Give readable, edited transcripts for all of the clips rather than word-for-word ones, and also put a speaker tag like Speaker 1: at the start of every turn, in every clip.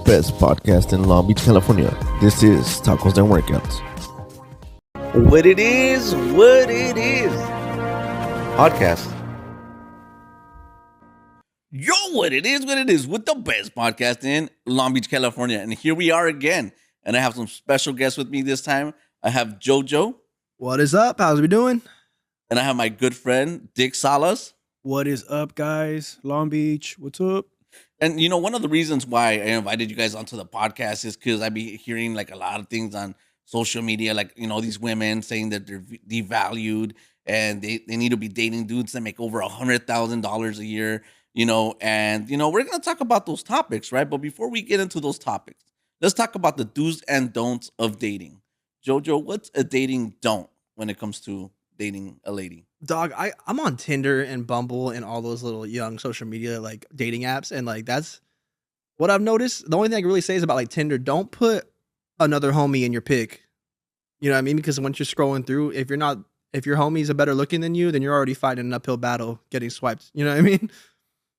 Speaker 1: best podcast in Long Beach, California. This is Tacos and Workouts. What it is. Podcast.
Speaker 2: Yo, what it is with the best podcast in Long Beach, California. And here we are again. And I have some special guests with me this time. I have JoJo.
Speaker 3: What is up? How's we doing?
Speaker 2: And I have my good friend, Dick Salas.
Speaker 4: What is up, guys? Long Beach, what's up?
Speaker 2: And, you know, one of the reasons why I invited you guys onto the podcast is because I be hearing, like, a lot of things on social media, like, you know, these women saying that they're devalued and they need to be dating dudes that make over $100,000 a year, you know. And, you know, we're going to talk about those topics, right? But before we get into those topics, let's talk about the do's and don'ts of dating. JoJo, what's a dating don't when it comes to dating a lady?
Speaker 3: Dog, I'm on Tinder and Bumble and all those little young social media like dating apps, and like that's what I've noticed. The only thing I can really say is about like Tinder, don't put another homie in your pic. You know what I mean? Because once you're scrolling through, if your homies are better looking than you, then you're already fighting an uphill battle getting swiped. You know what I mean?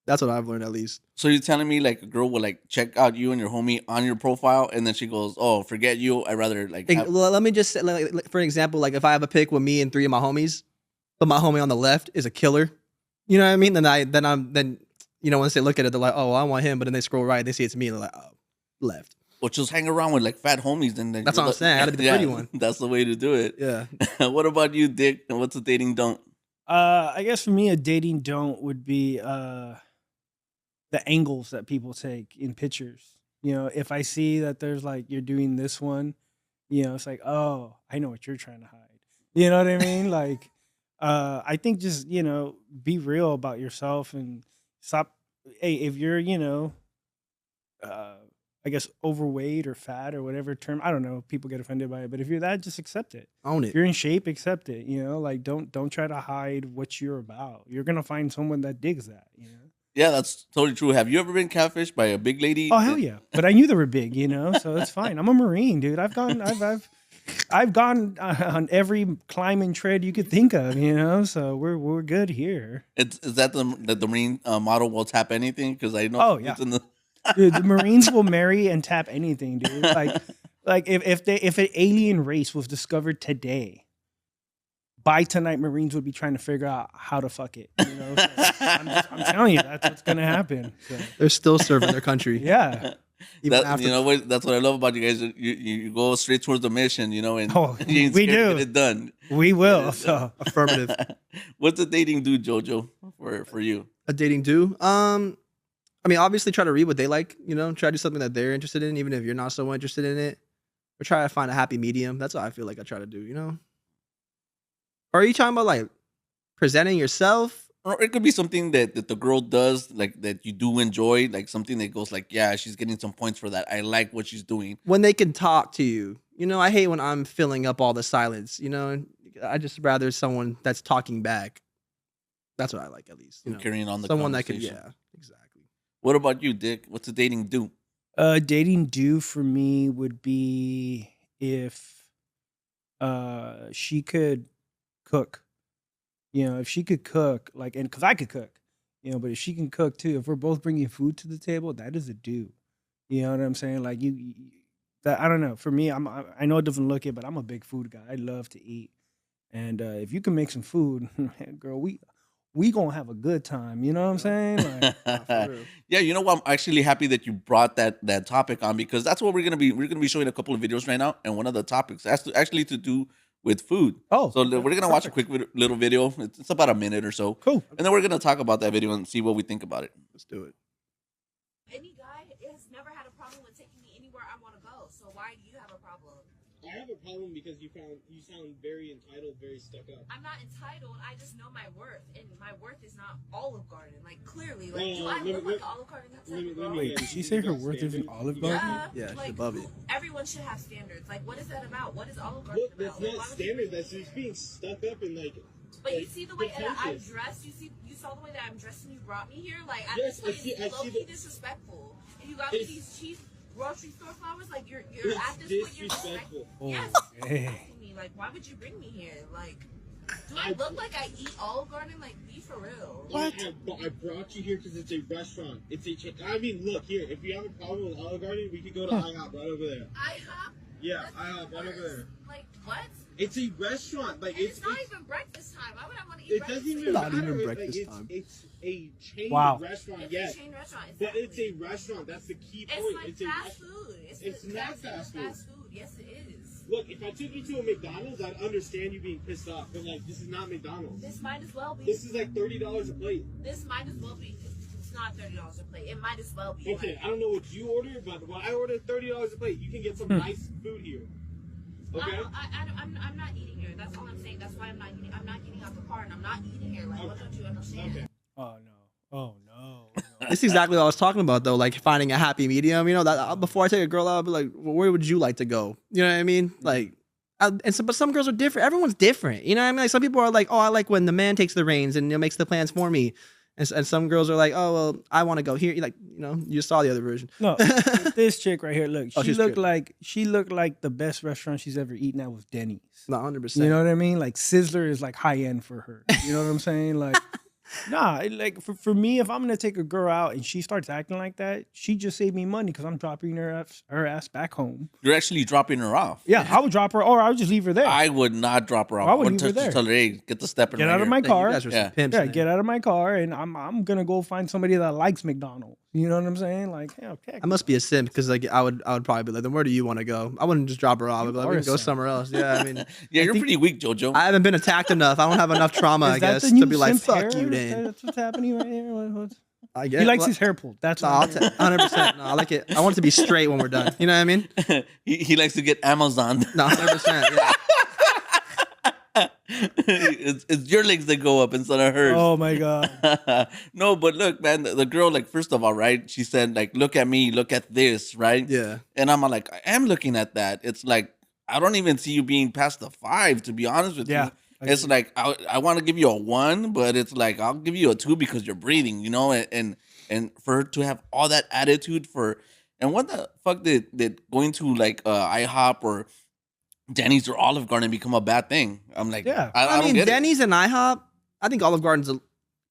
Speaker 3: That's what I've learned, at least.
Speaker 2: So you're telling me like a girl will like check out you and your homie on your profile, and then she goes, "Oh, forget you. I rather like."
Speaker 3: Well, let me just say, like, for example, like if I have a pic with me and 3 of my homies, but my homie on the left is a killer. You know what I mean? Then you know, once they look at it, they're like, "Oh, I want him," but then they scroll right, they see it's me, and they're like, "Oh, left."
Speaker 2: Or just hang around with like fat homies, and then
Speaker 3: that's what I'm saying. I gotta be the pretty one.
Speaker 2: That's the way to do it.
Speaker 3: Yeah.
Speaker 2: What about you, Dick? And what's a dating don't?
Speaker 4: I guess for me, a dating don't would be the angles that people take in pictures. You know, if I see that there's like, you're doing this one, you know, it's like, oh, I know what you're trying to hide. You know what I mean? Like, I think just, you know, be real about yourself and stop. Hey, if you're, you know, I guess overweight or fat or whatever term, I don't know, people get offended by it, but if you're that, just accept it.
Speaker 3: Own it.
Speaker 4: If you're in shape, accept it. You know, like don't try to hide what you're about. You're gonna find someone that digs that, you know.
Speaker 2: Yeah, that's totally true. Have you ever been catfished by a big lady?
Speaker 4: Oh hell yeah! But I knew they were big, you know, so it's fine. I'm a Marine, dude. I've gone on every climb and tread you could think of, you know. So we're good here.
Speaker 2: Is that the Marine motto? Will tap anything? Because I know.
Speaker 4: Oh yeah. Dude, the Marines will marry and tap anything, dude. Like if an alien race was discovered today, by tonight, Marines would be trying to figure out how to fuck it. You know, so I'm telling you, that's what's gonna happen. So.
Speaker 3: They're still serving their country.
Speaker 4: Yeah,
Speaker 2: that, you know what? That's what I love about you guys. You go straight towards the mission, you know, and
Speaker 4: we do
Speaker 2: get it done.
Speaker 4: We will. So
Speaker 3: affirmative.
Speaker 2: What's a dating do, JoJo, for you?
Speaker 3: A dating do? I mean, obviously, try to read what they like. You know, try to do something that they're interested in, even if you're not so interested in it. Or try to find a happy medium. That's what I feel like I try to do. You know. Or are you talking about like presenting yourself?
Speaker 2: Or it could be something that the girl does, like that you do enjoy, like something that goes like, yeah, she's getting some points for that. I like what she's doing.
Speaker 3: When they can talk to you. You know, I hate when I'm filling up all the silence. You know, I just rather someone that's talking back. That's what I like, at least. You know,
Speaker 2: carrying on the
Speaker 3: someone that could,
Speaker 2: conversation.
Speaker 3: yeah, exactly.
Speaker 2: What about you, Dick? What's a dating do?
Speaker 4: Dating do for me would be if she could cook. You know, if she could cook, like, and because I could cook, you know, but if she can cook too, if we're both bringing food to the table, that is a do. You know what I'm saying? Like that, I don't know. For me, I know it doesn't look it, but I'm a big food guy. I love to eat, and if you can make some food, girl, we gonna have a good time. You know what I'm saying? Like,
Speaker 2: yeah, you know what? I'm actually happy that you brought that topic on, because that's what we're gonna be showing a couple of videos right now, and one of the topics has to do with food.
Speaker 4: Oh,
Speaker 2: so we're gonna watch a quick little video. It's about a minute or so.
Speaker 4: Cool.
Speaker 2: And then we're gonna talk about that video and see what we think about it.
Speaker 3: Let's do it.
Speaker 5: Any guy has never had a problem with taking me anywhere I want to go. So why do you have a problem?
Speaker 6: I have a problem because you sound very entitled, very stuck up.
Speaker 5: I'm not entitled. I just know my worth, and my worth is not Olive Garden. Like clearly, like do I look like Olive Garden?
Speaker 4: Wait, did she say her worth isn't Olive Garden?
Speaker 3: Yeah,
Speaker 5: like,
Speaker 3: she's above it.
Speaker 5: Everyone should have standards. Like, what is that about? What is Olive Garden about?
Speaker 6: That's not standard. That's just being stuck up and like.
Speaker 5: But
Speaker 6: like,
Speaker 5: you see the way that I'm dressed. You saw the way that I'm dressed, and you brought me here. Like,
Speaker 6: yes,
Speaker 5: I see low-key disrespectdisrespectful. If you got me these cheap grocery store flowers, like you're at this point, you're disrespectful.
Speaker 4: Oh,
Speaker 5: yes.
Speaker 4: hey.
Speaker 5: Me. Like, why would you bring me here? Like, Do I look like I eat Olive Garden? Like, be for real.
Speaker 4: What?
Speaker 6: I brought you here because it's a restaurant. It's a chain. I mean, look here. If you have a problem with Olive Garden, we could go to IHOP right over there.
Speaker 5: IHOP?
Speaker 6: Yeah,
Speaker 5: That's
Speaker 6: IHOP right over there.
Speaker 5: Like, what?
Speaker 6: It's a restaurant. Like
Speaker 5: And it's not even breakfast time. Why would I want to eat
Speaker 6: It
Speaker 5: breakfast?
Speaker 6: doesn't even
Speaker 3: Not
Speaker 6: matter.
Speaker 3: even
Speaker 6: Like,
Speaker 3: breakfast
Speaker 6: it's,
Speaker 3: time.
Speaker 6: It's a chain
Speaker 4: Wow.
Speaker 6: restaurant.
Speaker 5: It's
Speaker 6: Yes,
Speaker 5: a chain restaurant.
Speaker 6: but it's a
Speaker 5: exactly.
Speaker 6: restaurant. That's the key point.
Speaker 5: It's like
Speaker 6: It's a
Speaker 5: fast
Speaker 6: restaurant.
Speaker 5: food.
Speaker 6: It's
Speaker 5: the
Speaker 6: not
Speaker 5: exact same
Speaker 6: fast
Speaker 5: as
Speaker 6: food.
Speaker 5: fast food. Yes, it is.
Speaker 6: Look, if I took you to a McDonald's, I'd understand you being pissed off. But like, this is not McDonald's.
Speaker 5: This might as well be.
Speaker 6: This is like $30 a plate.
Speaker 5: This might as well be. It's not $30 a plate. It might as well be.
Speaker 6: Okay,
Speaker 5: Like,
Speaker 6: I don't know what you ordered, but what I ordered $30 a plate. You can get some nice food here. Okay.
Speaker 5: I'm not eating here. That's all I'm saying. That's why I'm not eating. I'm not getting out the car, and I'm not eating here. Like, what don't you understand?
Speaker 6: Okay.
Speaker 4: Oh no. Oh no.
Speaker 3: This is exactly what I was talking about, though. Like finding a happy medium. You know, that before I take a girl out, I'll be like, well, where would you like to go? You know what I mean? Like, but some girls are different. Everyone's different. You know what I mean? Like some people are like, oh, I like when the man takes the reins and makes the plans for me. And some girls are like, oh, well, I want to go here. Like, you know, you saw the other version.
Speaker 4: No, this chick right here. Look,
Speaker 3: Oh,
Speaker 4: she
Speaker 3: she's
Speaker 4: looked
Speaker 3: cute.
Speaker 4: like the best restaurant she's ever eaten at was Denny's.
Speaker 3: Not 100%.
Speaker 4: You know what I mean? Like Sizzler is like high end for her. You know what I'm saying? Like, nah. Like for me, if I'm gonna take a girl out and she starts acting like that, she just saved me money because I'm dropping her ass back home.
Speaker 2: You're actually dropping her off.
Speaker 4: Yeah, I would drop her, or I would just leave her there.
Speaker 2: I would not drop her off.
Speaker 4: I would
Speaker 2: I would
Speaker 4: leave her there.
Speaker 2: tell her, hey, get the step in
Speaker 4: Get
Speaker 2: right
Speaker 4: out of
Speaker 2: here.
Speaker 4: my
Speaker 3: Like, you
Speaker 4: car.
Speaker 3: guys are some
Speaker 2: Yeah.
Speaker 3: pimps,
Speaker 4: Yeah,
Speaker 3: man.
Speaker 4: get out of my car, and I'm gonna go find somebody that likes McDonald's. You know what I'm saying? Like, yeah, okay.
Speaker 3: I must be a simp because like I would probably be like, then where do you want to go? I wouldn't just drop her off. I'd be like,
Speaker 4: are
Speaker 3: we
Speaker 4: a
Speaker 3: can go
Speaker 4: simp.
Speaker 3: somewhere else. Yeah, I mean,
Speaker 2: Yeah, you're
Speaker 4: think-
Speaker 2: pretty weak, JoJo.
Speaker 3: I haven't been attacked enough. I don't have enough trauma,
Speaker 4: Is
Speaker 3: I
Speaker 4: that
Speaker 3: guess,
Speaker 4: the
Speaker 3: to
Speaker 4: new
Speaker 3: be like,
Speaker 4: simp
Speaker 3: fuck
Speaker 4: hair?
Speaker 3: you, Dan.
Speaker 4: That's what's happening right here.
Speaker 3: I guess
Speaker 4: He likes
Speaker 3: well,
Speaker 4: his hair pulled. That's
Speaker 3: No,
Speaker 4: what
Speaker 3: I'll 100%. No, I like it. I want it to be straight when we're done. You know what I mean?
Speaker 2: he likes to get Amazon.
Speaker 3: No, 100%. Yeah.
Speaker 2: It's your legs that go up instead of hers.
Speaker 4: Oh my god.
Speaker 2: No, but look, man, the girl, like, first of all, right? She said, like, look at me, look at this, right?
Speaker 3: Yeah.
Speaker 2: And I'm like, I am looking at that. It's like, I don't even see you being past the 5, to be honest with
Speaker 4: Yeah.
Speaker 2: you. It's like, I want to give you a 1, but it's like, I'll give you a 2 because you're breathing, you know? And for her to have all that attitude and what the fuck did going to, like, IHOP or Denny's or Olive Garden become a bad thing? I'm like,
Speaker 4: Yeah.
Speaker 2: I
Speaker 3: I
Speaker 2: don't
Speaker 3: mean,
Speaker 2: get it.
Speaker 3: Denny's and IHOP, I think Olive Garden's a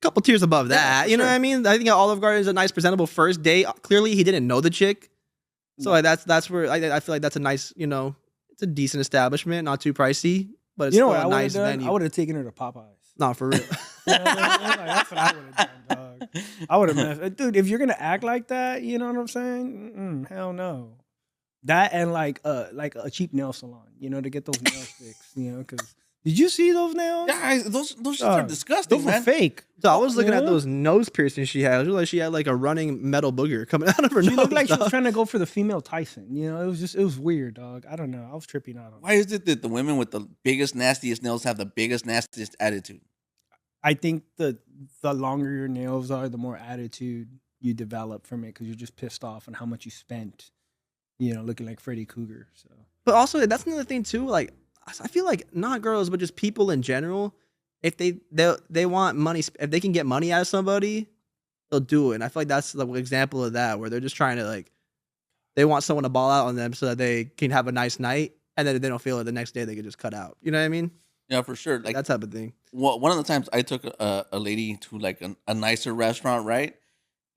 Speaker 3: couple tiers above that.
Speaker 2: for
Speaker 3: You know
Speaker 2: sure.
Speaker 3: what I mean? I think Olive Garden's a nice, presentable first date. Clearly, he didn't know the chick. So like, that's where I feel like that's a nice, you know, it's a decent establishment, not too pricey, but it's
Speaker 4: You know
Speaker 3: still
Speaker 4: what I
Speaker 3: a
Speaker 4: would have
Speaker 3: nice
Speaker 4: done?
Speaker 3: venue.
Speaker 4: I would have taken her to Popeyes.
Speaker 3: Not for real.
Speaker 4: You know what I mean? Like, that's what I would have done, dog. I would have messed. Dude, if you're gonna act like that, you know what I'm saying? Hell no. That and like a cheap nail salon, you know, to get those nails fixed, you know, because did you see those nails?
Speaker 2: Yeah, those shits are disgusting,
Speaker 4: Those were
Speaker 2: man.
Speaker 4: fake.
Speaker 3: So I was looking at
Speaker 4: Yeah.
Speaker 3: those nose piercings she had. It looked like she had like a running metal booger coming out of her
Speaker 4: She
Speaker 3: nose.
Speaker 4: looked like she was
Speaker 3: dog.
Speaker 4: trying to go for the female Tyson. You know, it was weird, dog. I don't know. I was tripping out on it.
Speaker 2: Why is it that the women with the biggest, nastiest nails have the biggest, nastiest attitude?
Speaker 4: I think the longer your nails are, the more attitude you develop from it because you're just pissed off on how much you spent, you know, looking like Freddy Cougar. So
Speaker 3: But also, that's another thing too. Like, I feel like not girls, but just people in general. If they want money, if they can get money out of somebody, they'll do it. And I feel like that's the example of that, where they're just trying to like, they want someone to ball out on them so that they can have a nice night, and then if they don't feel it the next day, they can just cut out. You know what I mean?
Speaker 2: Yeah, for sure. Like
Speaker 3: That type of thing.
Speaker 2: one of the times I took a lady to like a nicer restaurant, right?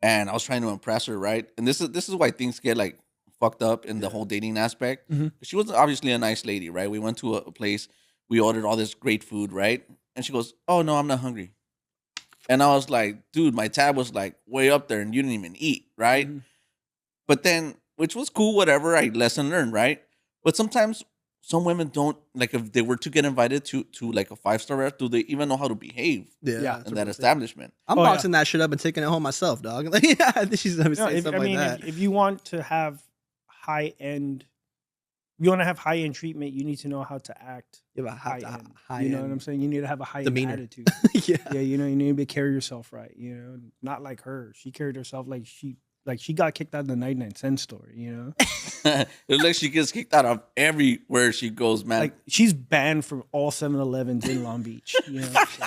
Speaker 2: And I was trying to impress her, right? And this is why things get like fucked up in the whole dating aspect.
Speaker 4: Mhm.
Speaker 2: She was obviously a nice lady, right? We went to a place, we ordered all this great food, right? And she goes, "Oh no, I'm not hungry." And I was like, "Dude, my tab was like way up there, and you didn't even eat, right?"
Speaker 4: Mhm.
Speaker 2: But then, which was cool, whatever. I lesson learned, right? But sometimes some women don't, like, if they were to get invited to like a 5-star restaurant, do they even know how to behave
Speaker 3: Yeah.
Speaker 4: Yeah.
Speaker 3: that's
Speaker 2: in
Speaker 3: a
Speaker 2: that
Speaker 3: real thing.
Speaker 2: establishment?
Speaker 3: I'm
Speaker 4: Oh, yeah.
Speaker 3: boxing that shit up and taking it home myself, dog. Like, yeah, I think she's gonna
Speaker 4: No,
Speaker 3: say
Speaker 4: if,
Speaker 3: something like that.
Speaker 4: if you want to have high end, you want to have high end treatment, you need to know how to act
Speaker 3: You have a
Speaker 4: high
Speaker 3: high,
Speaker 4: end.
Speaker 3: high
Speaker 4: You know
Speaker 3: end
Speaker 4: what I'm saying? You need to have a high end
Speaker 3: demeanor.
Speaker 4: attitude.
Speaker 3: yeah.
Speaker 4: Yeah, you know, you need to carry yourself right. You know, not like her. She carried herself like she got kicked out of the 99-cent store. You know,
Speaker 2: It looks like she gets kicked out of everywhere she goes, man.
Speaker 4: like she's banned from all 7-Elevens in Long Beach. You know, so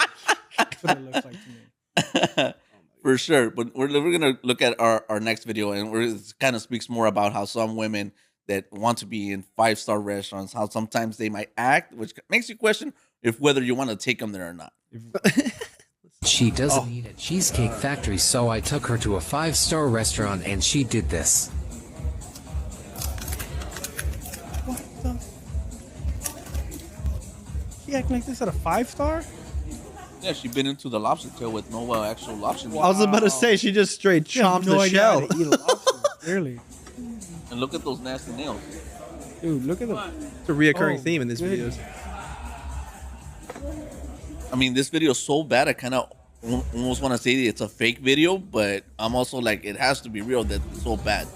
Speaker 4: that's what it looks like to me.
Speaker 2: For sure. But we're gonna look at our next video, and it kind of speaks more about how some women that want to be in 5-star restaurants, how sometimes they might act, which makes you question, if whether you want to take them there or not.
Speaker 7: She doesn't eat at Cheesecake Factory, so I took her to a 5-star restaurant and she did this.
Speaker 4: She acting like this at a 5-star?
Speaker 2: Yeah, she been into the lobster tail with no actual lobster meat.
Speaker 3: I was about to say she just straight
Speaker 4: She has
Speaker 3: chomped
Speaker 4: no
Speaker 3: the
Speaker 4: idea
Speaker 3: shell.
Speaker 4: how to eat a lobster. Clearly.
Speaker 2: And look at those nasty nails.
Speaker 4: Dude, look at them.
Speaker 3: It's a reoccurring
Speaker 4: Oh,
Speaker 3: theme in these
Speaker 4: goodness.
Speaker 3: videos.
Speaker 2: I mean, this video is so bad, I kind of almost want to say it's a fake video, but I'm also like, it has to be real that it's so bad.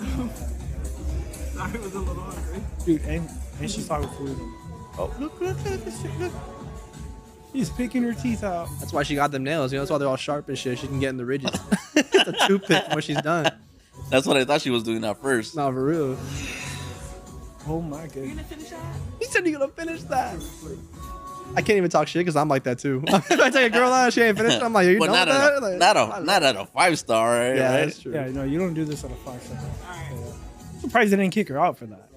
Speaker 6: I was a little hungry.
Speaker 4: Dude, and she's talking food. Oh, look at this shit. Look. She's picking her teeth out.
Speaker 3: That's why she got them nails. You know, that's why they're all sharp and shit. She can get in the ridges. It's a toothpick when she's done.
Speaker 2: That's what I thought she was doing at first.
Speaker 3: Not for real.
Speaker 4: Oh my goodness.
Speaker 3: He said you're gonna finish that. I can't even talk shit because I'm like that too. If I take a girl out, she ain't finished. I'm like, you
Speaker 2: But
Speaker 3: know
Speaker 2: not
Speaker 3: that?
Speaker 2: at a,
Speaker 3: Like,
Speaker 2: not at a 5-star, right?
Speaker 3: Yeah,
Speaker 2: right?
Speaker 3: that's true.
Speaker 4: Yeah, no, you don't do this on a 5-star. I'm surprised they didn't kick her out for that.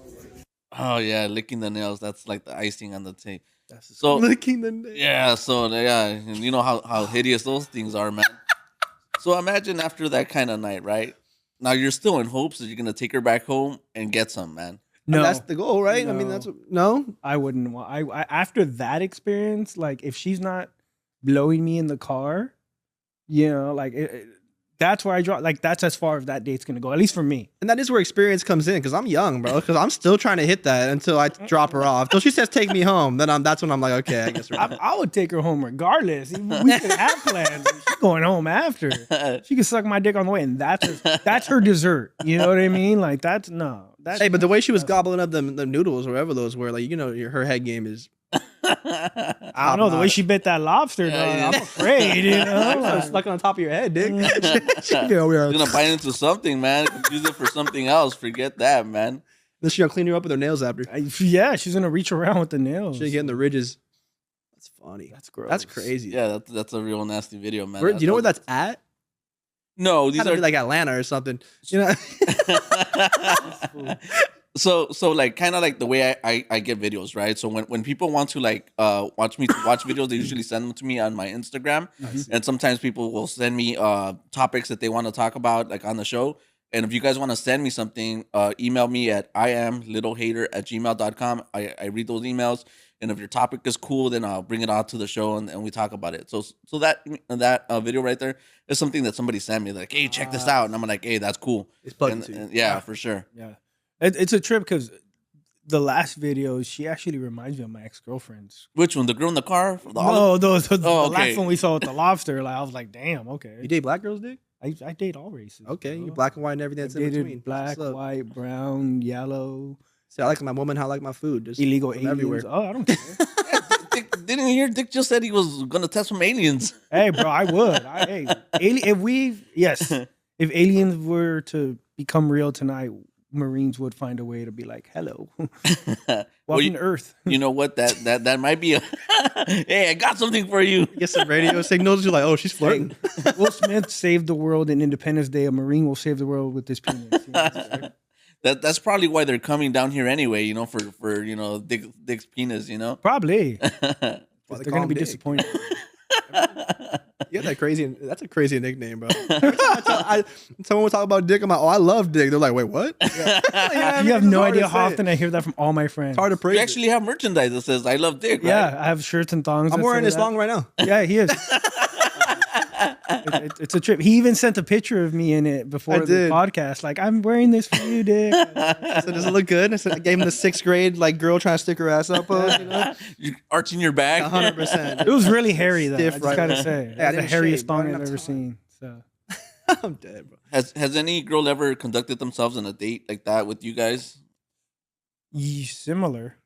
Speaker 2: Oh yeah, licking the nails. That's like the icing on the tape.
Speaker 4: That's
Speaker 2: So
Speaker 3: Licking the nails.
Speaker 2: yeah, so yeah, and you know how hideous those things are, man. So imagine after that kind of night, right? Now you're still in hopes that you're gonna take her back home and get some, man.
Speaker 4: no,
Speaker 3: That's the goal, right? I mean,
Speaker 4: No.
Speaker 3: that's no.
Speaker 4: I wouldn't want. I after that experience, like if she's not blowing me in the car, you know, like that's where I draw. Like that's as far as that date's gonna go. At least for me.
Speaker 3: And that is where experience comes in because I'm young, bro. Because I'm still trying to hit that until I drop her off. Till she says take me home, then that's when I'm like, okay, I guess we're done.
Speaker 4: I would take her home regardless. Even we could have plans. She's going home after. She can suck my dick on the way, and that's her dessert. You know what I mean? Like that's no. That's
Speaker 3: Hey, but the way she was gobbling up the noodles, or whatever those were, like, you know, her head game is.
Speaker 4: I don't know the way she bit that lobster.
Speaker 2: Yeah,
Speaker 4: dog,
Speaker 2: yeah.
Speaker 4: I'm afraid. You know,
Speaker 3: It's
Speaker 4: like,
Speaker 3: stuck on the top of your head, dick.
Speaker 4: yeah, we are.
Speaker 2: You're gonna bite into something, man. Use it for something else. Forget that, man.
Speaker 3: Then she gonna clean her up with her nails after.
Speaker 4: Yeah, she's gonna reach around with the nails.
Speaker 3: She getting the ridges. That's funny.
Speaker 4: That's gross.
Speaker 3: That's crazy.
Speaker 2: Yeah, that's a real nasty video, man.
Speaker 3: Do you know where that's at?
Speaker 2: No, these
Speaker 3: Gotta
Speaker 2: are
Speaker 3: be like Atlanta or something. You know.
Speaker 2: so like kind of like the way I get videos, right? So when people want to like watch videos, they usually send them to me on my Instagram. And sometimes people will send me topics that they want to talk about like on the show. And if you guys want to send me something, email me at iamlittlehater@gmail.com. I read those emails, and if your topic is cool, then I'll bring it out to the show and we talk about it. So that video right there is something that somebody sent me, like, hey, check this out, and I'm like, hey, that's cool.
Speaker 3: It's plugged
Speaker 2: And,
Speaker 3: into you.
Speaker 2: and yeah, for sure.
Speaker 4: Yeah, it's a trip because the last video she actually reminds me of my ex-girlfriends.
Speaker 2: Which one? The girl in the car? The
Speaker 4: No, the
Speaker 2: Oh, okay.
Speaker 4: last one we saw with the lobster. Like I was like, damn, okay.
Speaker 3: You date black girls, dick?
Speaker 4: I date all races.
Speaker 3: Okay,
Speaker 4: bro.
Speaker 3: you black and white and
Speaker 4: I
Speaker 3: everything that's in
Speaker 4: dated
Speaker 3: between.
Speaker 4: black,
Speaker 3: What's up?
Speaker 4: white, brown, yellow,
Speaker 3: See, I like my woman. How I like my food. Just
Speaker 4: illegal
Speaker 3: from
Speaker 4: aliens.
Speaker 3: everywhere.
Speaker 4: Oh, I don't care.
Speaker 2: Didn't you hear Dick just said he was gonna test some aliens?
Speaker 4: Hey, bro, I would. If aliens were to become real tonight, Marines would find a way to be like, hello, welcome
Speaker 2: Well,
Speaker 4: to Earth.
Speaker 2: You know what? That might be a. Hey, I got something for you.
Speaker 3: Get some radio signals. You're like, oh, she's flirting.
Speaker 4: Will Smith saved the world in Independence Day. A Marine will save the world with this penis. You know?
Speaker 2: That's probably why they're coming down here anyway. You know, for Dick's penis. You know.
Speaker 4: Probably.
Speaker 3: Why they
Speaker 4: They're
Speaker 3: call
Speaker 4: gonna
Speaker 3: him
Speaker 4: be
Speaker 3: Dick.
Speaker 4: disappointed.
Speaker 3: You got that crazy. That's a crazy nickname, bro. Every time someone will talk about Dick, I'm like, oh, I love Dick. They're like, wait, what? Yeah.
Speaker 4: You have no idea how often I hear that from all my friends.
Speaker 3: It's hard to praise.
Speaker 2: We
Speaker 3: it.
Speaker 2: actually have merchandise that says "I love Dick." Right?
Speaker 4: Yeah, I have shirts and thongs.
Speaker 3: I'm
Speaker 4: that
Speaker 3: wearing
Speaker 4: say
Speaker 3: this
Speaker 4: that.
Speaker 3: long right now.
Speaker 4: Yeah, he is. It's a trip. He even sent a picture of me in it before
Speaker 3: I
Speaker 4: the
Speaker 3: did.
Speaker 4: podcast. Like, I'm wearing this for you, Dick.
Speaker 3: I said, does it look good? I said, I gave him the 6th grade like girl trying to stick her ass up pose. You know,
Speaker 2: You're arching your back.
Speaker 3: 100%.
Speaker 4: It was really hairy, though.
Speaker 3: Stiff
Speaker 4: I just
Speaker 3: right
Speaker 4: gotta
Speaker 3: away.
Speaker 4: say,
Speaker 3: Hey, I
Speaker 4: it's the
Speaker 3: didn't
Speaker 4: hairiest
Speaker 3: shave, bro. I
Speaker 4: thong
Speaker 3: didn't
Speaker 4: I've
Speaker 3: have
Speaker 4: ever
Speaker 3: time.
Speaker 4: seen. So
Speaker 3: I'm dead, bro.
Speaker 2: Has any girl ever conducted themselves in a date like that with you guys?
Speaker 4: similar,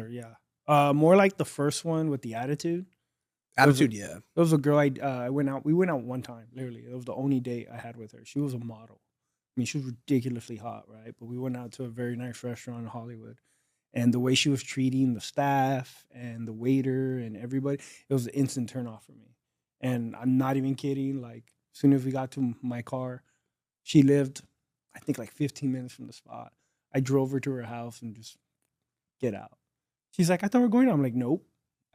Speaker 4: yeah. More like the first one with the attitude.
Speaker 3: Attitude, yeah.
Speaker 4: There was a girl I went out. We went out one time. Literally, it was the only date I had with her. She was a model. I mean, she was ridiculously hot, right? But we went out to a very nice restaurant in Hollywood, and the way she was treating the staff and the waiter and everybody, it was an instant turn off for me. And I'm not even kidding. Like, as soon as we got to my car, she lived, I think, like 15 minutes from the spot. I drove her to her house and just get out. She's like, I thought we were going out. I'm like, nope.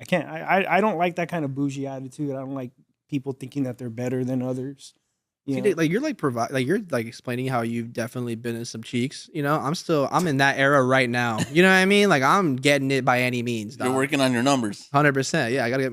Speaker 4: I can't. I don't like that kind of bougie attitude. I don't like people thinking that they're better than others. You
Speaker 3: See,
Speaker 4: know?
Speaker 3: like you're you're like explaining how you've definitely been in some cheeks. You know, I'm in that era right now. You know what I mean? Like I'm getting it by any means.
Speaker 2: You're working on your numbers.
Speaker 3: 100%. Yeah, I gotta get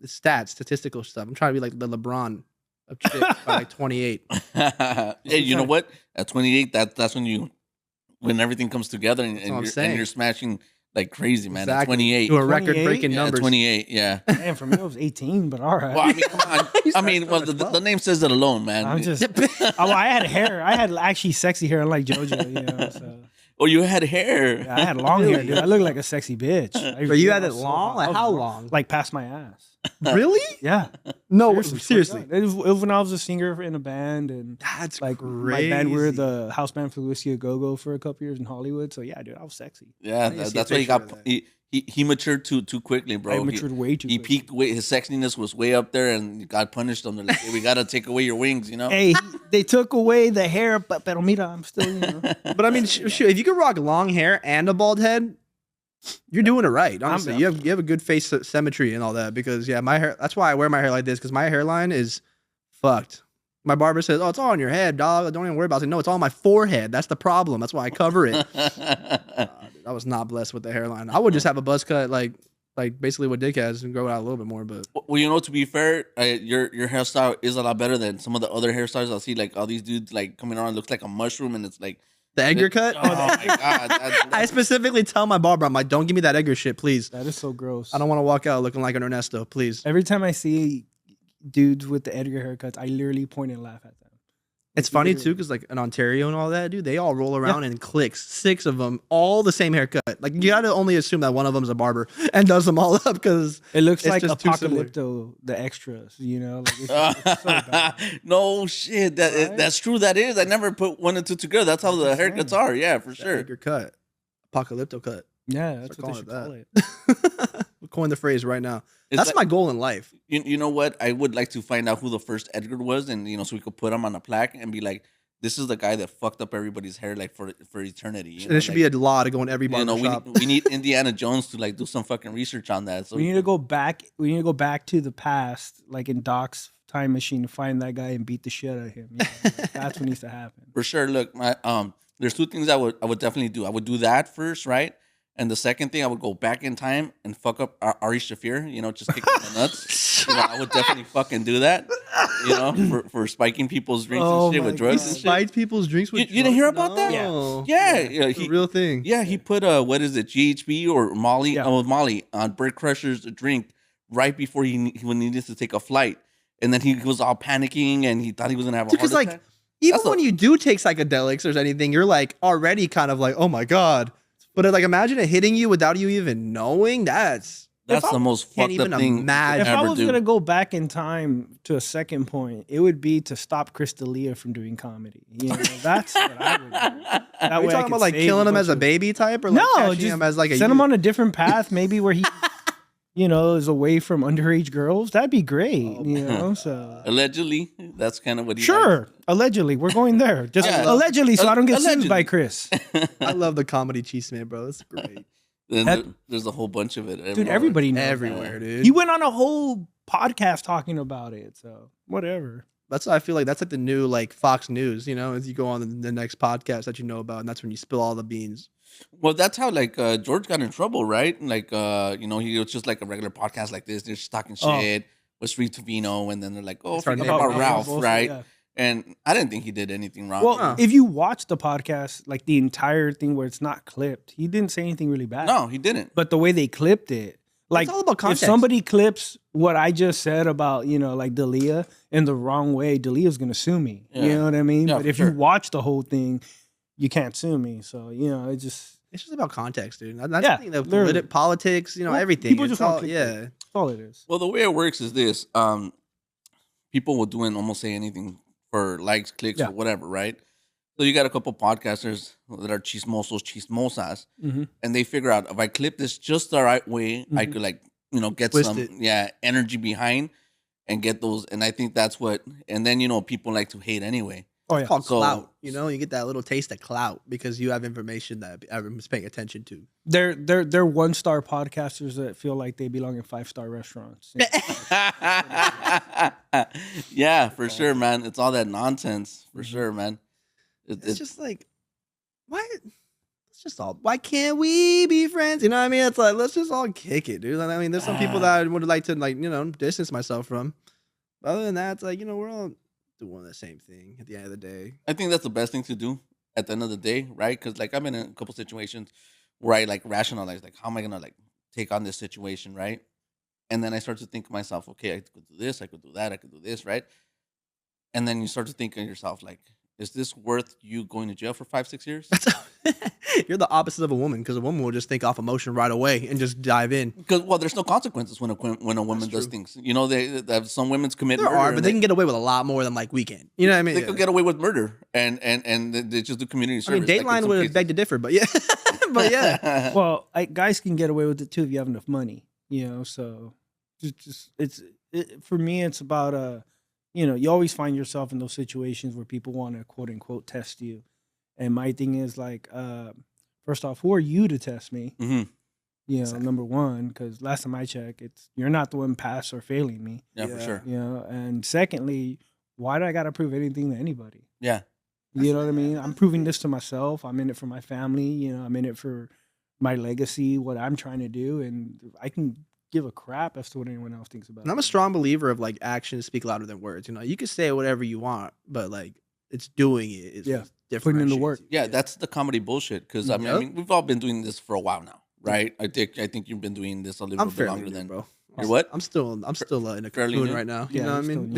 Speaker 3: it's stats, statistical stuff. I'm trying to be like the LeBron of chicks by like 28.
Speaker 2: Hey, you know what? At 28, that's when everything comes together and,
Speaker 3: what I'm
Speaker 2: and
Speaker 3: saying.
Speaker 2: you're smashing like crazy, man. At
Speaker 3: Exactly.
Speaker 2: 28.
Speaker 3: To a record-breaking
Speaker 2: Yeah, at
Speaker 3: numbers.
Speaker 2: 28, yeah.
Speaker 4: Man, for me it was 18, but all right.
Speaker 2: Well, I mean, come on. I mean, well, the name says it alone, man.
Speaker 4: I'm just. I had hair. I had actually sexy hair, unlike JoJo. You know. So.
Speaker 2: Oh, you had hair.
Speaker 4: Yeah, I had long hair, dude. I looked like a sexy bitch.
Speaker 3: But you had it long? Like how long?
Speaker 4: Like past my ass.
Speaker 3: Really?
Speaker 4: Yeah.
Speaker 3: No,
Speaker 4: Seriously. It was when I was a singer in a band, and
Speaker 3: That's
Speaker 4: like
Speaker 3: crazy.
Speaker 4: my band, we were the house band for Whisky Go for a couple years in Hollywood. So yeah, dude, I was sexy.
Speaker 2: Yeah,
Speaker 3: need to see a
Speaker 2: that's why he
Speaker 3: picture
Speaker 2: got
Speaker 3: of that.
Speaker 2: he matured too quickly, bro.
Speaker 4: I matured way too.
Speaker 2: He
Speaker 4: quickly.
Speaker 2: peaked way. His sexiness was way up there, and God punished him. They're like, hey, we gotta take away your wings, you know.
Speaker 4: Hey, they took away the hair, but pero mira, I'm still, you know.
Speaker 3: But I mean, shoot, if you could rock long hair and a bald head, you're doing it right. Honestly, you have a good face symmetry and all that. Because yeah, my hair. That's why I wear my hair like this, because my hairline is fucked. My barber says, "Oh, it's all on your head, dog. Don't even worry about it." I say, no, it's all on my forehead. That's the problem. That's why I cover it. I was not blessed with the hairline. I would just have a buzz cut, like basically what Dick has, and grow it out a little bit more. But
Speaker 2: Well, you know, to be fair, your hairstyle is a lot better than some of the other hairstyles. I'll see like all these dudes like coming around, looks like a mushroom, and it's like
Speaker 3: the Edgar cut.
Speaker 2: Oh my god!
Speaker 3: I specifically tell my barber, I'm like, don't give me that Edgar shit, please.
Speaker 4: That is so gross.
Speaker 3: I don't want to walk out looking like an Ernesto, please.
Speaker 4: Every time I see dudes with the Edgar haircuts, I literally point and laugh at them.
Speaker 3: It's funny too, because like in Ontario and all that, dude, they all roll around in cliques, 6 of them, all the same haircut. Like you gotta only assume that one of them is a barber and does them all up, because
Speaker 4: It looks
Speaker 3: it's
Speaker 4: like
Speaker 3: just too similar.
Speaker 4: Apocalypto, the extras, you know? Like it's so bad.
Speaker 2: No shit.
Speaker 4: Right?
Speaker 2: That's true. That is. I never put one and two together. That's how the haircuts are. Yeah, for
Speaker 3: That
Speaker 2: sure.
Speaker 3: Edgar cut, Apocalypto cut.
Speaker 4: Yeah, that's
Speaker 3: Start
Speaker 4: what they should
Speaker 3: calling
Speaker 4: call it.
Speaker 3: We'll coin the phrase right now.
Speaker 2: It's
Speaker 3: That's
Speaker 2: like-
Speaker 3: my goal in life.
Speaker 2: You know what? I would like to find out who the first Edgar was, and so we could put him on a plaque and be like, "This is the guy that fucked up everybody's hair like for eternity." You know?
Speaker 3: There should be a law to go in every
Speaker 2: You know,
Speaker 3: barber shop.
Speaker 2: we need Indiana Jones to like do some fucking research on that. So
Speaker 4: We need to go back. We need to go back to the past, like in Doc's time machine, to find that guy and beat the shit out of him. You know? Like, that's what needs to happen.
Speaker 2: for sure. Look, there's 2 things I would definitely do. I would do that first, right? And the second thing, I would go back in time and fuck up Ari Shafir. Just kick him in the nuts. I would definitely fucking do that. For spiking people's drinks and shit with drugs and shit.
Speaker 3: Spiked people's drinks with
Speaker 2: You didn't hear
Speaker 3: drugs?
Speaker 2: about that?
Speaker 3: No.
Speaker 2: Yeah,
Speaker 3: It's a real thing.
Speaker 2: Yeah, he put what is it, GHB or Molly?
Speaker 4: Yeah.
Speaker 2: Molly on Bird Crusher's drink right before he needed to take a flight, and then he was all panicking and he thought he was gonna have a heart
Speaker 3: Because like
Speaker 2: attack.
Speaker 3: even
Speaker 2: That's
Speaker 3: when you do take psychedelics or anything, you're like already kind of like, oh my god. But like imagine it hitting you without you even knowing. That's
Speaker 2: the most
Speaker 3: can't
Speaker 2: fucked
Speaker 3: even
Speaker 2: up thing
Speaker 3: imagine.
Speaker 2: you
Speaker 4: If
Speaker 2: could
Speaker 4: I
Speaker 2: ever
Speaker 4: was
Speaker 2: do.
Speaker 4: gonna go back in time to a second point, it would be to stop Chris D'Elia from doing comedy. That's what I would do. That
Speaker 3: Are we
Speaker 4: way I
Speaker 3: talking
Speaker 4: could
Speaker 3: about like
Speaker 4: save
Speaker 3: killing him
Speaker 4: bunch
Speaker 3: as a
Speaker 4: of-
Speaker 3: baby type, or like
Speaker 4: No,
Speaker 3: catching
Speaker 4: just
Speaker 3: him as like a
Speaker 4: send him
Speaker 3: youth?
Speaker 4: on a different path, maybe where he, is away from underage girls. That'd be great. So
Speaker 2: Allegedly, that's kind of what he
Speaker 4: sure, allegedly, we're going there. Just
Speaker 2: Yeah.
Speaker 4: allegedly, so I don't get sued
Speaker 2: Allegedly.
Speaker 4: by Chris.
Speaker 3: I love the comedy cheese man, bro. It's great.
Speaker 2: There's a whole bunch of it.
Speaker 4: Dude,
Speaker 2: everywhere.
Speaker 4: everybody knows
Speaker 3: Everywhere,
Speaker 4: that.
Speaker 3: dude.
Speaker 4: He went on a whole podcast talking about it. So whatever.
Speaker 3: That's why I feel like that's like the new like Fox News, as you go on the next podcast that you know about, and that's when you spill all the beans.
Speaker 2: Well, that's how like George got in trouble, right? Like he was just like a regular podcast like this. They're just talking shit with Street to Vino, and then they're like, "Oh,
Speaker 3: Started
Speaker 2: forget about
Speaker 3: about
Speaker 2: Ralph,"
Speaker 4: Ralph,
Speaker 2: right?
Speaker 4: yeah.
Speaker 2: And I didn't think he did anything wrong.
Speaker 4: Well, if you watch the podcast, like the entire thing where it's not clipped, he didn't say anything really bad.
Speaker 2: no, he didn't.
Speaker 4: But the way they clipped it, like
Speaker 3: all about
Speaker 4: if
Speaker 3: context.
Speaker 4: somebody clips what I just said about, like D'Elia in the wrong way, D'Elia's gonna sue me.
Speaker 2: Yeah.
Speaker 4: You know what I mean?
Speaker 2: Yeah,
Speaker 4: but
Speaker 2: for
Speaker 4: if
Speaker 2: sure.
Speaker 4: you watch the whole thing, you can't sue me. So, it's just
Speaker 3: It's just about context, dude. That's
Speaker 4: Yeah,
Speaker 3: the thing. The
Speaker 4: literally.
Speaker 3: politics,
Speaker 4: Well,
Speaker 3: everything.
Speaker 4: people
Speaker 3: It's
Speaker 4: just want
Speaker 3: all,
Speaker 4: clickbait.
Speaker 3: yeah.
Speaker 4: that's all it is.
Speaker 2: Well, the way it works is this: people will do and almost say anything for likes, clicks,
Speaker 4: Yeah.
Speaker 2: or whatever, right? So you got a couple podcasters that are chismosas,
Speaker 4: Mhm.
Speaker 2: and they figure out if I clip this just the right way, I
Speaker 4: Mhm.
Speaker 2: could get
Speaker 3: Twist
Speaker 2: some
Speaker 3: it.
Speaker 2: energy behind and get those. And I think that's what. And then people like to hate anyway.
Speaker 4: Oh
Speaker 3: It's
Speaker 4: yeah.
Speaker 3: called
Speaker 2: So-
Speaker 3: clout. You know, you get that little taste of clout because you have information that everyone's paying attention to.
Speaker 4: They're 1-star podcasters that feel like they belong in 5-star restaurants.
Speaker 2: Yeah, for sure, man. It's all that nonsense, for sure, man.
Speaker 3: It's just like, why? It's just all. Why can't we be friends? You know what I mean? It's like, let's just all kick it, dude. I mean, there's some people that I would like to distance myself from. But other than that, it's like, we're all doing the same thing at the end of the day.
Speaker 2: I think that's the best thing to do at the end of the day, right? Because like I've been in a couple situations where I like rationalize, like, how am I gonna like take on this situation, right? And then I start to think to myself, okay, I could do this, I could do that, I could do this, right? And then you start to think of yourself, like, is this worth you going to jail for 5-6 years?
Speaker 3: You're the opposite of a woman because a woman will just think off emotion right away and just dive in.
Speaker 2: Because there's no consequences when a woman does
Speaker 3: true.
Speaker 2: things. They some women's commit
Speaker 3: There
Speaker 2: murder.
Speaker 3: are,
Speaker 2: and
Speaker 3: but they can get away with a lot more than like Weekend. You know what I mean?
Speaker 2: they could get away with murder and they just do community
Speaker 3: I mean,
Speaker 2: service. like in
Speaker 3: Dateline
Speaker 2: some
Speaker 3: would
Speaker 2: cases.
Speaker 3: beg to differ, but yeah, but yeah.
Speaker 4: Well, guys can get away with it too if you have enough money, So for me, it's about you always find yourself in those situations where people want to quote unquote test you, and my thing is like, first off, who are you to test me?
Speaker 2: Mhm.
Speaker 3: Exactly.
Speaker 4: Number one, because last time I checked, you're not the one pass or failing me,
Speaker 2: Yeah, for
Speaker 3: Yeah.
Speaker 2: sure.
Speaker 4: And secondly, why do I gotta prove anything to anybody?
Speaker 2: Yeah.
Speaker 4: You know what I mean? I'm proving this to myself. I'm in it for my family. I'm in it for my legacy, what I'm trying to do, and I can give a crap as to what anyone else thinks about
Speaker 3: And I'm a
Speaker 4: it.
Speaker 3: strong believer of like actions speak louder than words. You can say whatever you want, but like it's doing it is
Speaker 4: Yeah.
Speaker 3: what
Speaker 4: Putting in the work.
Speaker 3: differentiates you.
Speaker 2: Yeah, that's the comedy bullshit. Because I
Speaker 3: Yep.
Speaker 2: mean, we've all been doing this for a while now, right? I think you've been doing this a little
Speaker 3: I'm
Speaker 2: bit
Speaker 3: fairly
Speaker 2: longer
Speaker 3: new,
Speaker 2: than
Speaker 3: bro.
Speaker 2: You're what?
Speaker 3: I'm still in a
Speaker 2: Fairly
Speaker 3: cocoon
Speaker 2: new?
Speaker 3: right now.
Speaker 4: Yeah,
Speaker 3: You know what I
Speaker 4: you're
Speaker 3: mean?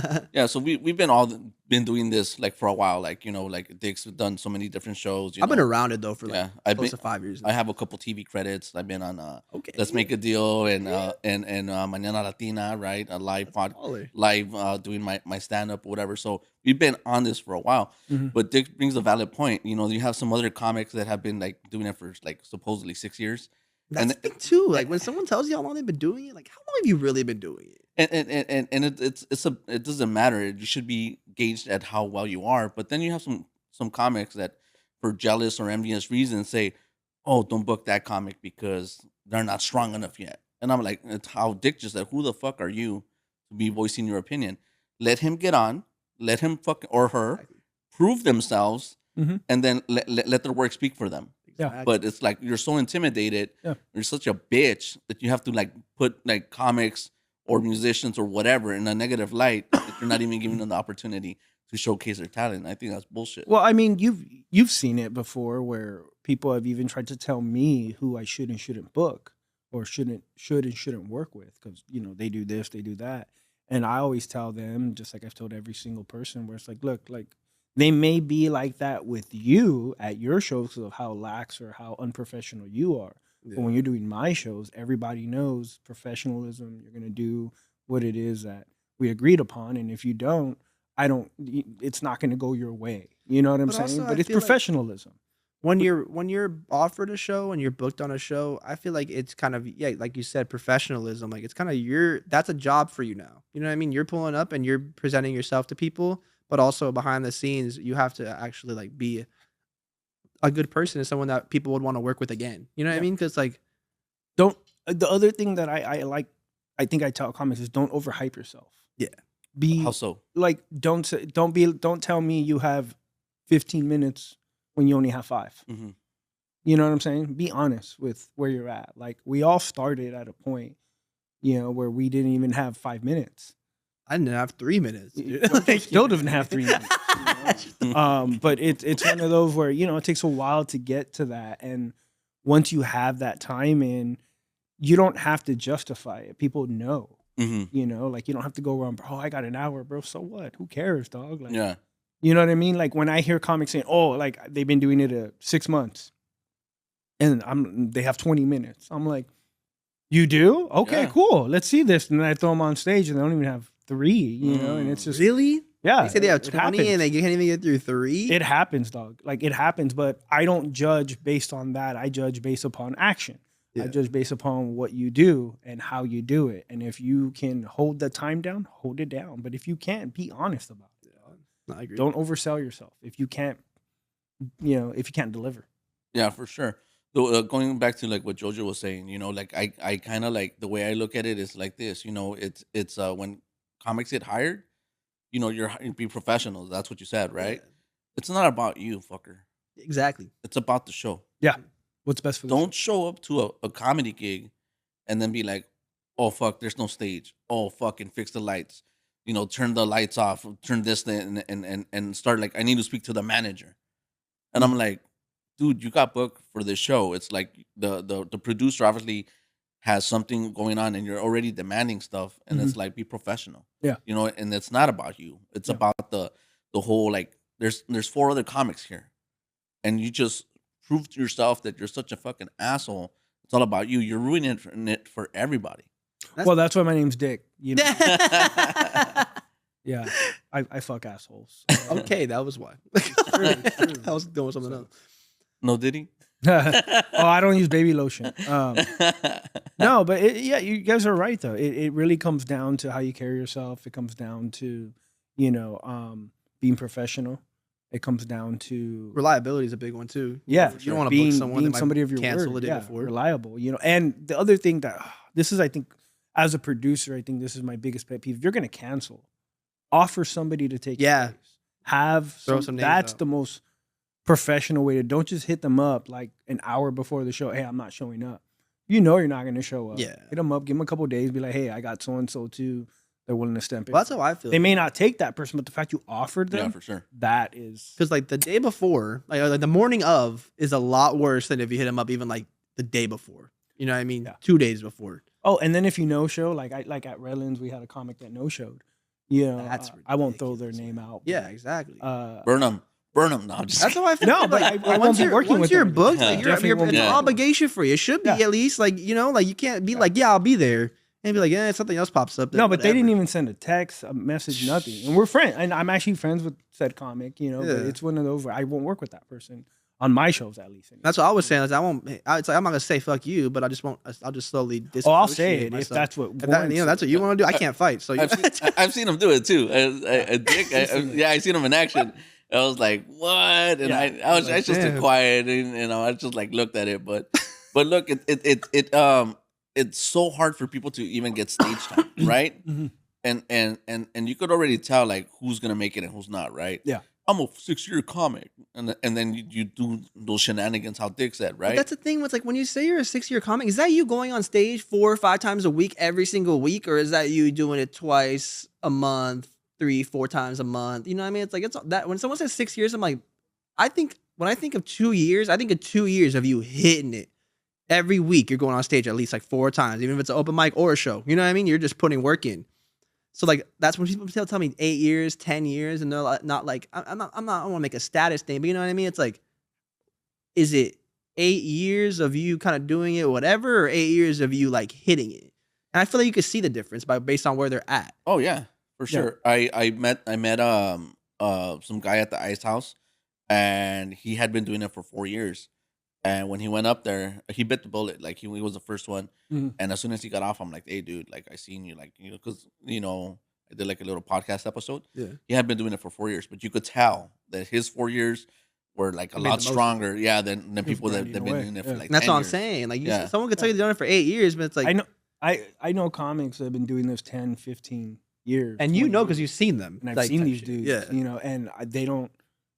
Speaker 4: still
Speaker 2: Yeah, so we've been doing this like for a while, like like Dick's done so many different shows.
Speaker 3: I've been around it though for like
Speaker 2: Yeah, I've
Speaker 3: close
Speaker 2: been.
Speaker 3: to 5 years.
Speaker 2: I have a couple TV credits. I've been on
Speaker 3: Okay.
Speaker 2: Let's Make a Deal and Mañana Latina, right? A live
Speaker 3: Baller.
Speaker 2: live doing my stand up or whatever. So we've been on this for a while.
Speaker 4: Mhm.
Speaker 2: But Dick brings a valid point. You have some other comics that have been like doing it for like supposedly 6 years.
Speaker 3: That's
Speaker 2: And
Speaker 3: the thing too. Like when someone tells you how long they've been doing it, like how long have you really been doing it?
Speaker 2: And it doesn't matter. You should be gauged at how well you are. But then you have some comics that, for jealous or envious reasons, say, "Oh, don't book that comic because they're not strong enough yet." And I'm like, it's how Dick just said, "Who the fuck are you to be voicing your opinion?" Let him get on. Let him or her prove themselves,
Speaker 4: Mhm.
Speaker 2: and then let their work speak for them.
Speaker 4: Yeah.
Speaker 3: Exactly.
Speaker 2: But it's like you're so intimidated.
Speaker 4: Yeah.
Speaker 2: You're such a bitch that you have to like put like comics or musicians or whatever in a negative light that you're not even giving them the opportunity to showcase their talent. I think that's bullshit.
Speaker 4: Well, I mean, you've seen it before where people have even tried to tell me who I should and shouldn't book or should and shouldn't work with because they do this, they do that, and I always tell them, just like I've told every single person, where it's like, look, like they may be like that with you at your shows because of how lax or how unprofessional you are. But when you're doing my shows, everybody knows professionalism. You're gonna do what it is that we agreed upon, and if you don't, it's not gonna go your way. You know what I'm
Speaker 3: But
Speaker 4: saying?
Speaker 3: also, I
Speaker 4: But it's
Speaker 3: feel like-
Speaker 4: professionalism.
Speaker 3: when you're offered a show and you're booked on a show, I feel like it's kind of like you said, professionalism. Like it's kind of that's a job for you now. You know what I mean? You're pulling up and you're presenting yourself to people, but also behind the scenes, you have to actually like be a good person and someone that people would want to work with again. You know what I
Speaker 4: Yeah.
Speaker 3: mean? Because like
Speaker 4: The other thing that I like, I think I tell comics is don't overhype yourself.
Speaker 3: Yeah.
Speaker 4: Be
Speaker 2: How so?
Speaker 4: like don't tell me you have 15 minutes when you only have 5.
Speaker 2: Mhm.
Speaker 4: You know what I'm saying? Be honest with where you're at. Like we all started at a point, where we didn't even have 5 minutes.
Speaker 3: I didn't have 3 minutes. dude.
Speaker 4: I still didn't have 3 minutes. But it's one of those where it takes a while to get to that, and once you have that time in, you don't have to justify it. People know,
Speaker 2: Mhm.
Speaker 4: like you don't have to go around, bro. I got an hour, bro. So what? Who cares, dog? Like,
Speaker 2: Yeah.
Speaker 4: you know what I mean? Like when I hear comics saying, "Oh, like they've been doing it 6 months," and they have 20 minutes. I'm like, "You do? Okay,
Speaker 2: Yeah.
Speaker 4: cool. Let's see this." And then I throw them on stage, and they don't even have 3. And it's just
Speaker 3: Really?
Speaker 4: yeah.
Speaker 3: They say they have
Speaker 4: it
Speaker 3: 20
Speaker 4: happens.
Speaker 3: and they can't even get through 3?
Speaker 4: It happens, dog. Like it happens, but I don't judge based on that. I judge based upon action.
Speaker 3: Yeah.
Speaker 4: I judge based upon what you do and how you do it. And if you can hold the time down, hold it down. But if you can't, be honest about it. Dog.
Speaker 3: I agree.
Speaker 4: Don't oversell yourself if you can't, if you can't deliver.
Speaker 2: Yeah, for sure. So going back to like what Jojo was saying, like I kind of like the way I look at it is like this. It's when comics get hired, you be professionals. That's what you said, right?
Speaker 3: Yeah.
Speaker 2: It's not about you, fucker.
Speaker 3: Exactly.
Speaker 2: It's about the show.
Speaker 4: Yeah. What's best for the
Speaker 2: Don't show up to a comedy gig and then be like, oh fuck, there's no stage. Oh fucking fix the lights. Turn the lights off, turn this thing and start like I need to speak to the manager. And I'm like, dude, you got booked for this show. It's like the producer obviously has something going on and you're already demanding stuff and it's like be professional.
Speaker 4: Yeah.
Speaker 2: And it's not about you. It's about the whole like there's 4 other comics here. And you just prove to yourself that you're such a fucking asshole. It's all about you. You're ruining it for everybody.
Speaker 4: Well, that's why my name's Dick. Yeah, I fuck assholes.
Speaker 3: Okay, that was why.
Speaker 4: True.
Speaker 3: I was doing something else.
Speaker 2: No, did he?
Speaker 4: Oh, I don't use baby lotion. No, but you guys are right though. It really comes down to how you carry yourself. It comes down to, being professional. It comes down to
Speaker 3: Reliability is a big one too.
Speaker 4: yeah.
Speaker 3: You don't want to book someone
Speaker 4: being
Speaker 3: that
Speaker 4: somebody of your
Speaker 3: cancel
Speaker 4: word.
Speaker 3: the day
Speaker 4: Yeah,
Speaker 3: before.
Speaker 4: reliable. And the other thing that this is, I think, as a producer, I think this is my biggest pet peeve. If you're going to cancel, offer somebody to take your place. Have
Speaker 3: Throw some names
Speaker 4: that's
Speaker 3: out.
Speaker 4: the most professional way to. Don't just hit them up like an hour before the show. Hey, I'm not showing up. You're not going to show up.
Speaker 3: Yeah.
Speaker 4: Hit them up. Give them a couple of days. Be like, hey, I got so and so too. They're willing to stamp it.
Speaker 3: Well, that's how I feel.
Speaker 4: They may not take that person, but the fact you offered them,
Speaker 2: Yeah, for sure.
Speaker 4: that is
Speaker 3: Because like the day before, like the morning of, is a lot worse than if you hit them up even like the day before. You know what I mean?
Speaker 4: Yeah.
Speaker 3: 2 days before.
Speaker 4: Oh, and then if you no show, like at Redlands, we had a comic that no showed.
Speaker 3: That's
Speaker 4: I won't throw their
Speaker 3: ridiculous.
Speaker 4: name out.
Speaker 3: Yeah, exactly.
Speaker 2: Burn them. No, I'm just
Speaker 3: That's how I feel.
Speaker 4: No, but
Speaker 3: like,
Speaker 4: I won't
Speaker 3: once
Speaker 4: be
Speaker 3: you're,
Speaker 4: working
Speaker 3: once
Speaker 4: with
Speaker 3: you're
Speaker 4: them.
Speaker 3: booked,
Speaker 2: Yeah.
Speaker 3: like,
Speaker 4: Definitely
Speaker 3: it's
Speaker 4: won't
Speaker 3: an
Speaker 2: be.
Speaker 3: obligation for you. It should be
Speaker 4: Yeah.
Speaker 3: at least like like you can't be like, yeah, I'll be there, and be like, yeah, something else pops up.
Speaker 4: No, but they
Speaker 3: whatever.
Speaker 4: didn't even send a text, a message, nothing. And we're friends. And I'm actually friends with said comic, but
Speaker 3: Yeah.
Speaker 4: it's one of those where I won't work with that person on my shows at least.
Speaker 3: That's what I was saying. Is I won't. It's like I'm not gonna say fuck you, but I just won't. I'll just slowly.
Speaker 4: Oh, I'll say
Speaker 3: disassociate
Speaker 4: it if
Speaker 3: myself.
Speaker 4: that's what
Speaker 3: If that,
Speaker 4: warrants
Speaker 3: that's what you want to do. I can't fight. So
Speaker 2: I've seen him do it too. Dick, I seen him in action. I was like, what? And
Speaker 4: Yeah.
Speaker 2: I just stood
Speaker 3: Damn.
Speaker 2: quiet and I just like looked at it. But look, it's so hard for people to even get stage time, right?
Speaker 4: Mhm.
Speaker 2: And you could already tell like who's gonna make it and who's not, right?
Speaker 4: Yeah.
Speaker 2: I'm a 6-year comic, and then you do those shenanigans. How Dick said,
Speaker 3: But
Speaker 2: right?
Speaker 3: that's the thing. It's like when you say you're a 6-year comic, is that you going on stage 4 or 5 times a week every single week, or is that you doing it twice a month, 3-4 times a month? You know what I mean? It's like it's that when someone says 6 years, I'm like, when I think of 2 years, I think of 2 years of you hitting it every week. You're going on stage at least like 4 times, even if it's an open mic or a show. You know what I mean? You're just putting work in. So like that's when people tell me 8 years, 10 years, and they're not like I don't want to make a status thing, but you know what I mean? It's like, is it 8 years of you kind of doing it, whatever, or 8 years of you like hitting it? And I feel like you could see the difference based on where they're at.
Speaker 2: Oh yeah, for sure. I met some guy at the Ice House, and he had been doing it for 4 years. And when he went up there, he bit the bullet. Like he was the first one.
Speaker 4: Mhm.
Speaker 2: And as soon as he got off, I'm like, "Hey, dude! Like I seen you, like because I did like a little podcast episode.
Speaker 3: Yeah.
Speaker 2: He had been doing it for 4 years, but you could tell that his 4 years were like a
Speaker 3: Made
Speaker 2: lot
Speaker 3: the most.
Speaker 2: stronger, yeah, than
Speaker 4: was
Speaker 2: people that
Speaker 4: grinding
Speaker 2: have been
Speaker 4: away,
Speaker 2: doing it
Speaker 4: yeah.
Speaker 2: for like.
Speaker 3: And that's
Speaker 2: 10
Speaker 3: what I'm
Speaker 2: years.
Speaker 3: saying. Like
Speaker 2: Yeah.
Speaker 3: someone could tell you they've done it for 8 years, but it's like
Speaker 4: I know comics that have been doing this 10, 15 years.
Speaker 3: and
Speaker 4: 20
Speaker 3: because
Speaker 4: years.
Speaker 3: you've seen them.
Speaker 4: And I've
Speaker 3: like,
Speaker 4: seen
Speaker 3: type
Speaker 4: these
Speaker 3: shit.
Speaker 4: dudes,
Speaker 3: Yeah.
Speaker 4: and they don't,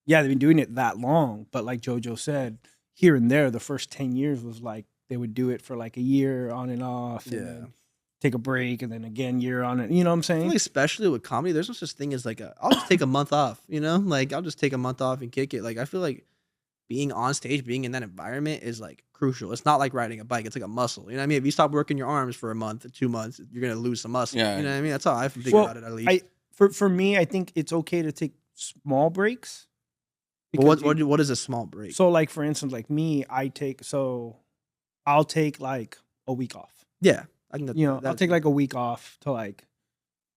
Speaker 4: they've been doing it that long. But like JoJo said, here and there, the first 10 years was like they would do it for like a year on and off, and
Speaker 3: Yeah.
Speaker 4: then take a break, and then again year on it. You know what I'm
Speaker 3: I feel
Speaker 4: saying?
Speaker 3: like especially with comedy, there's no such thing as like I'll just take a month off, like I'll just take a month off and kick it. Like I feel like being on stage, being in that environment is like crucial. It's not like riding a bike. It's like a muscle. You know what I mean? If you stop working your arms for a month, 2 months, you're going to lose some muscle.
Speaker 2: Yeah.
Speaker 3: You know what I mean? That's how I think
Speaker 4: Well,
Speaker 3: about it at least.
Speaker 4: For me, I think it's okay to take small breaks.
Speaker 3: But what,
Speaker 4: because
Speaker 3: what is a small break?
Speaker 4: So like for instance, like me, I'll take like a week off.
Speaker 3: yeah. I can,
Speaker 4: I'll take like a week off to like,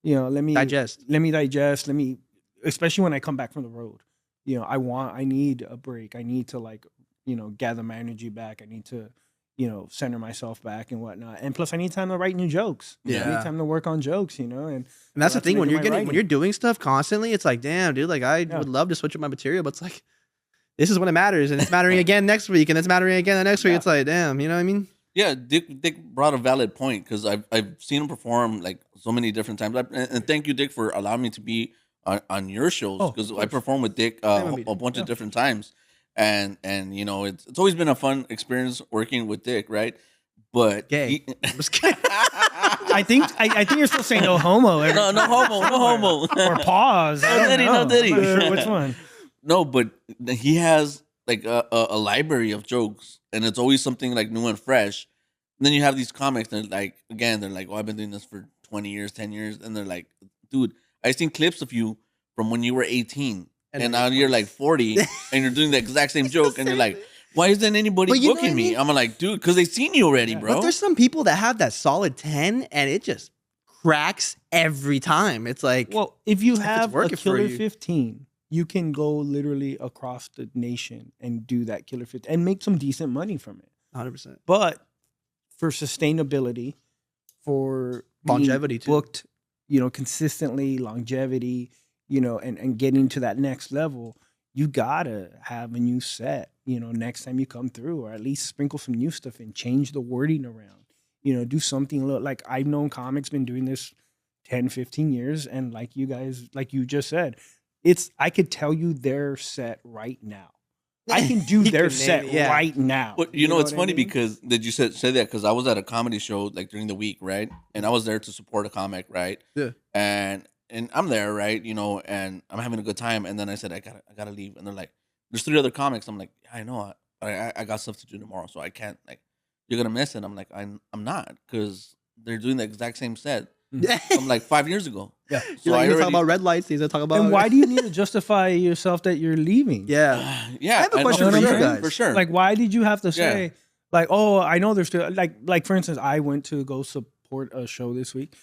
Speaker 4: let me
Speaker 3: digest.
Speaker 4: Let me digest. Especially when I come back from the road. I need a break. I need to like, gather my energy back. I need to, center myself back and whatnot. And plus, I need time to write new jokes. I
Speaker 3: Yeah.
Speaker 4: need time to work on jokes, and
Speaker 3: that's the thing when
Speaker 4: making
Speaker 3: you're doing stuff constantly, it's like, damn, dude, like I
Speaker 4: Yeah.
Speaker 3: would love to switch up my material, but it's like this is when it matters, and it's mattering again next week, and it's mattering again the next week.
Speaker 2: Yeah.
Speaker 3: It's like, damn, you know what I mean?
Speaker 2: Yeah, Dick brought a valid point because I've seen him perform like so many different times. And thank you, Dick, for allowing me to be on your shows
Speaker 4: Oh,
Speaker 2: because
Speaker 4: of
Speaker 2: I
Speaker 4: course.
Speaker 2: performed with Dick
Speaker 3: Same with me.
Speaker 2: a bunch of different times, and it's always been a fun experience working with Dick, right? But
Speaker 3: Gay. I'm just kidding.
Speaker 4: I think you're still saying no homo. every
Speaker 2: no homo, no homo.
Speaker 4: or pause. I don't
Speaker 2: diddy, no
Speaker 4: know.
Speaker 2: diddy.
Speaker 4: I'm not sure which one.
Speaker 2: No, but he has like a library of jokes, and it's always something like new and fresh. And then you have these comics, they're like, oh, I've been doing this for 20 years, 10 years. And they're like, dude, I've seen clips of you from when you were 18. And now you're like 40, and you're doing the exact same joke. And you're like, why isn't anybody
Speaker 3: But you know
Speaker 2: booking
Speaker 3: what I
Speaker 2: me?
Speaker 3: mean?
Speaker 2: I'm like, dude, because they've seen you already,
Speaker 4: Yeah.
Speaker 2: bro.
Speaker 3: But there's some people that have that solid 10, and it just cracks every time. It's like,
Speaker 4: Well, if you
Speaker 3: If it's
Speaker 4: have a
Speaker 3: working for
Speaker 4: killer
Speaker 3: you.
Speaker 4: 15, you can go literally across the nation and do that killer 15 and make some decent money from it.
Speaker 3: 100%.
Speaker 4: But for sustainability, for being
Speaker 3: Longevity, too.
Speaker 4: booked, consistently, longevity, and getting to that next level, you gotta have a new set, next time you come through, or at least sprinkle some new stuff in, change the wording around, do something a little, like I've known comics been doing this 10, 15 years. And like you guys, like you just said, I could tell you their set right now. I can do
Speaker 3: You
Speaker 4: their
Speaker 3: can name
Speaker 4: set
Speaker 3: it, yeah.
Speaker 4: right now.
Speaker 2: But you know, it's
Speaker 4: what I
Speaker 2: funny
Speaker 4: mean?
Speaker 2: because that you say that because I was at a comedy show like during the week, right? And I was there to support a comic, right?
Speaker 3: Yeah.
Speaker 2: And I'm there, right? And I'm having a good time. And then I said, I gotta leave. And they're like, there's 3 other comics. I'm like, yeah, I know. I got stuff to do tomorrow, so I can't. Like, you're gonna miss it. I'm like, I'm not because they're doing the exact same set from like 5 years ago.
Speaker 4: Yeah.
Speaker 2: So
Speaker 3: You're like,
Speaker 2: I
Speaker 3: he's talking
Speaker 2: already,
Speaker 3: about red lights. He's talking about.
Speaker 4: And why do you need to justify yourself that you're leaving?
Speaker 3: Yeah.
Speaker 2: yeah.
Speaker 3: I have a
Speaker 2: know,
Speaker 3: question
Speaker 4: for you
Speaker 2: sure,
Speaker 3: guys.
Speaker 2: For sure.
Speaker 4: Like, why did you have to say, like, oh, I know there's still, like for instance, I went to go support a show this week,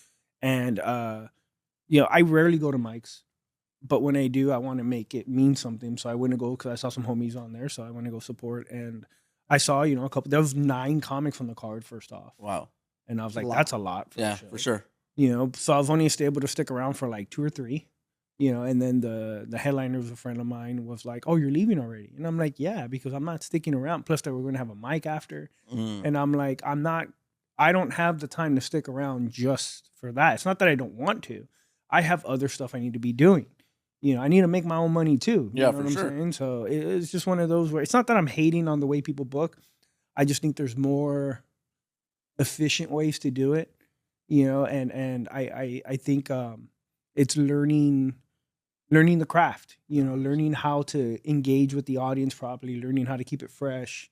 Speaker 4: and I rarely go to mics, but when I do, I want to make it mean something. So I went to go because I saw some homies on there, so I went to go support, and I saw, a couple. There was 9 comics on the card first off,
Speaker 2: wow.
Speaker 4: and I was
Speaker 3: That's a
Speaker 4: like,
Speaker 3: lot.
Speaker 4: that's a lot. For a
Speaker 2: Yeah,
Speaker 4: show.
Speaker 2: for sure.
Speaker 4: So I was only able to stick around for like 2 or 3. And then the headliner was a friend of mine, was like, "Oh, you're leaving already?" And I'm like, "Yeah, because I'm not sticking around. Plus, that we're going to have a mic after."
Speaker 2: Mm.
Speaker 4: And I'm like, I don't have the time to stick around just for that. It's not that I don't want to. I have other stuff I need to be doing. I need to make my own money too.
Speaker 2: Yeah,
Speaker 4: know
Speaker 2: for
Speaker 4: what I'm
Speaker 2: sure.
Speaker 4: saying? So it's just one of those where it's not that I'm hating on the way people book. I just think there's more efficient ways to do it. And I think it's learning the craft, learning how to engage with the audience properly, learning how to keep it fresh,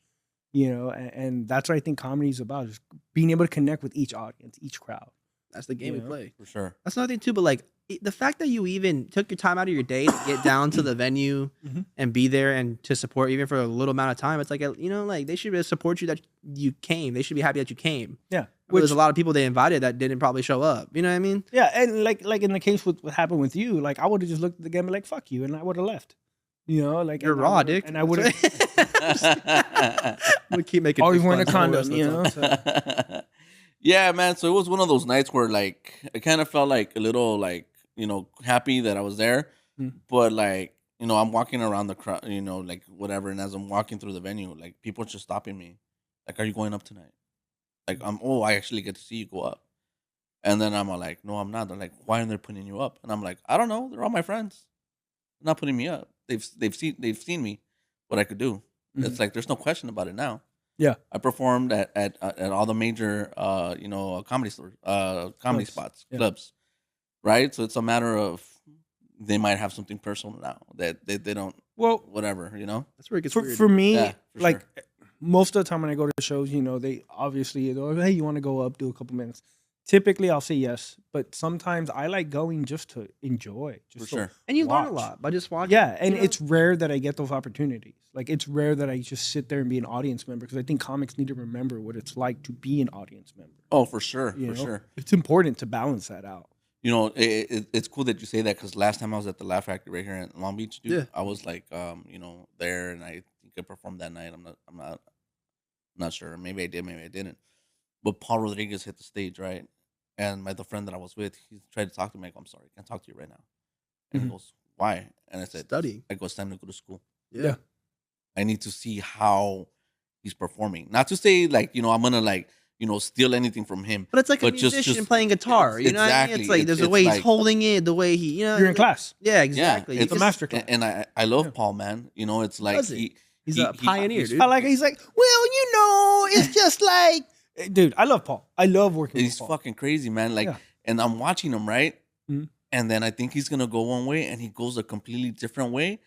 Speaker 4: and that's what I think comedy is about, is being able to connect with each audience, each crowd.
Speaker 3: That's the game we
Speaker 4: Yeah.
Speaker 3: play.
Speaker 2: For sure.
Speaker 3: That's another thing too. But like the fact that you even took your time out of your day to get down to the venue
Speaker 4: Mhm.
Speaker 3: and be there and to support even for a little amount of time, it's like like they should support you that you came. They should be happy that you came.
Speaker 4: Yeah.
Speaker 3: There's a lot of people they invited that didn't probably show up. You know what I mean?
Speaker 4: Yeah, and like in the case with what happened with you, like I would have just looked at the game and be like, "Fuck you," and I would have left. Like
Speaker 3: You're
Speaker 4: and I
Speaker 3: raw,
Speaker 4: would've-
Speaker 3: Dick.
Speaker 4: and I would have
Speaker 3: I'm gonna keep making
Speaker 4: always
Speaker 3: dick
Speaker 4: wearing a
Speaker 3: puns the
Speaker 4: condom,
Speaker 3: rest of the time.
Speaker 4: So.
Speaker 2: Yeah, man. So it was one of those nights where like I kind of felt like a little like happy that I was there,
Speaker 4: Mm.
Speaker 2: but like I'm walking around the crowd, like whatever, and as I'm walking through the venue, like people are just stopping me, like, "Are you going up tonight?" Like I actually get to see you go up, and then I'm like, "No, I'm not." They're like, "Why aren't they putting you up?" And I'm like, "I don't know. They're all my friends. They're not putting me up. They've seen me, what I could do."
Speaker 4: Mhm.
Speaker 2: It's like there's no question about it now.
Speaker 4: Yeah.
Speaker 2: I performed at all the major comedy stores, comedy
Speaker 4: Clubs.
Speaker 2: spots,
Speaker 4: Yeah.
Speaker 2: clubs, right? So it's a matter of they might have something personal now that they don't,
Speaker 4: Well,
Speaker 2: whatever,
Speaker 3: That's where it gets
Speaker 4: for,
Speaker 3: weird.
Speaker 4: for me,
Speaker 2: Yeah, for
Speaker 4: like
Speaker 2: sure.
Speaker 4: most of the time when I go to shows, they obviously go, "Hey, you want to go up, do a couple minutes?" Typically, I'll say yes, but sometimes I like going just to enjoy,
Speaker 2: For
Speaker 4: just
Speaker 2: sure.
Speaker 3: and you learn a
Speaker 4: watch.
Speaker 3: lot by just watching.
Speaker 4: Yeah, and
Speaker 3: you know?
Speaker 4: it's rare that I get those opportunities. Like it's rare that I just sit there and be an audience member, because I think comics need to remember what it's like to be an audience member.
Speaker 2: Oh, for sure,
Speaker 4: You
Speaker 2: for
Speaker 4: know?
Speaker 2: sure.
Speaker 4: It's important to balance that out.
Speaker 2: It's cool that you say that because last time I was at the Laugh Factory right here in Long Beach, dude,
Speaker 3: Yeah.
Speaker 2: I was like, there, and I think I performed that night. I'm not sure. Maybe I did, maybe I didn't. But Paul Rodriguez hit the stage, right? And the friend that I was with, he tried to talk to me. Like, I'm sorry, I can't talk to you right now. And he goes, why? And I said,
Speaker 3: Studying.
Speaker 2: I go, it's time to go to school.
Speaker 3: Yeah.
Speaker 2: I need to see how he's performing. Not to say like, I'm gonna like, steal anything from him.
Speaker 3: But it's like a
Speaker 2: But
Speaker 3: musician playing guitar. You know what I mean? It's like there's a way he's holding it, the way he,
Speaker 4: You're in class.
Speaker 3: Yeah, exactly.
Speaker 2: Yeah,
Speaker 4: It's a master class.
Speaker 2: And I love Paul, man. It's like
Speaker 3: Does it? He's a pioneer, dude.
Speaker 4: I like it. He's like, well, it's just like, dude, I love Paul. I love working
Speaker 2: he's
Speaker 4: with Paul.
Speaker 2: fucking crazy, man. Like,
Speaker 4: Yeah.
Speaker 2: and I'm watching him, right?
Speaker 4: Mhm.
Speaker 2: And then I think he's gonna go one way, and he goes a completely different way.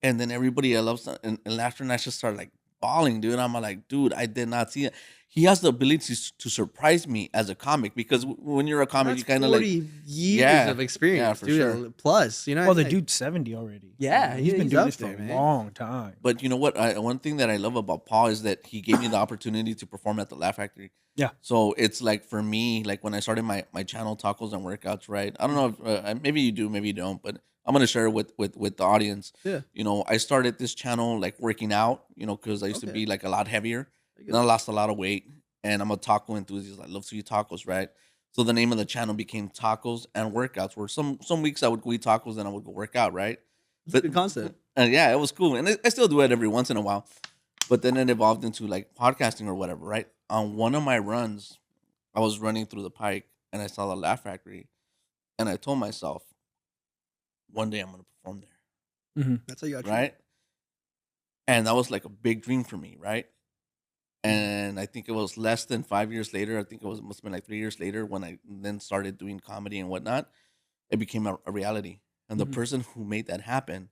Speaker 2: And then everybody else and after, and I just start like bawling, dude. I'm like, dude, I did not see it. He has the ability to surprise me as a comic because when you're a comic,
Speaker 3: That's
Speaker 2: you kind of
Speaker 3: 40
Speaker 2: like,
Speaker 3: years
Speaker 2: Yeah.
Speaker 3: of experience,
Speaker 2: Yeah, for
Speaker 3: dude.
Speaker 2: sure.
Speaker 3: Plus, you know.
Speaker 4: Well, the
Speaker 3: like,
Speaker 4: dude's 70 already.
Speaker 3: Yeah,
Speaker 4: he's been
Speaker 3: he's
Speaker 4: doing
Speaker 3: up
Speaker 4: this for
Speaker 3: there,
Speaker 4: a
Speaker 3: man.
Speaker 4: long time.
Speaker 2: But you know what? One thing that I love about Paul is that he gave me the opportunity to perform at the Laugh Factory.
Speaker 4: Yeah.
Speaker 2: So it's like for me, like when I started my channel, Tacos and Workouts, right? I don't know if maybe you do, maybe you don't, but I'm gonna share it with the audience.
Speaker 3: Yeah.
Speaker 2: I started this channel like working out, because I used to
Speaker 3: Okay.
Speaker 2: be like a lot heavier,
Speaker 3: There you
Speaker 2: and
Speaker 3: go.
Speaker 2: I lost a lot of weight, and I'm a taco enthusiast. I love to eat tacos, right? So the name of the channel became Tacos and Workouts. Where some weeks I would go eat tacos and I would go work out, right?
Speaker 3: It's a good concept.
Speaker 2: Yeah, it was cool, and I still do it every once in a while. But then it evolved into like podcasting or whatever, right? On one of my runs, I was running through the pike and I saw the Laugh Factory, and I told myself, one day I'm gonna perform there,
Speaker 3: That's how you got
Speaker 2: right? And that was like a big dream for me, right? And I think it was less than 5 years later. I think must have been like 3 years later when I then started doing comedy and whatnot. It became a reality, and the
Speaker 4: Mhm.
Speaker 2: person who made that happen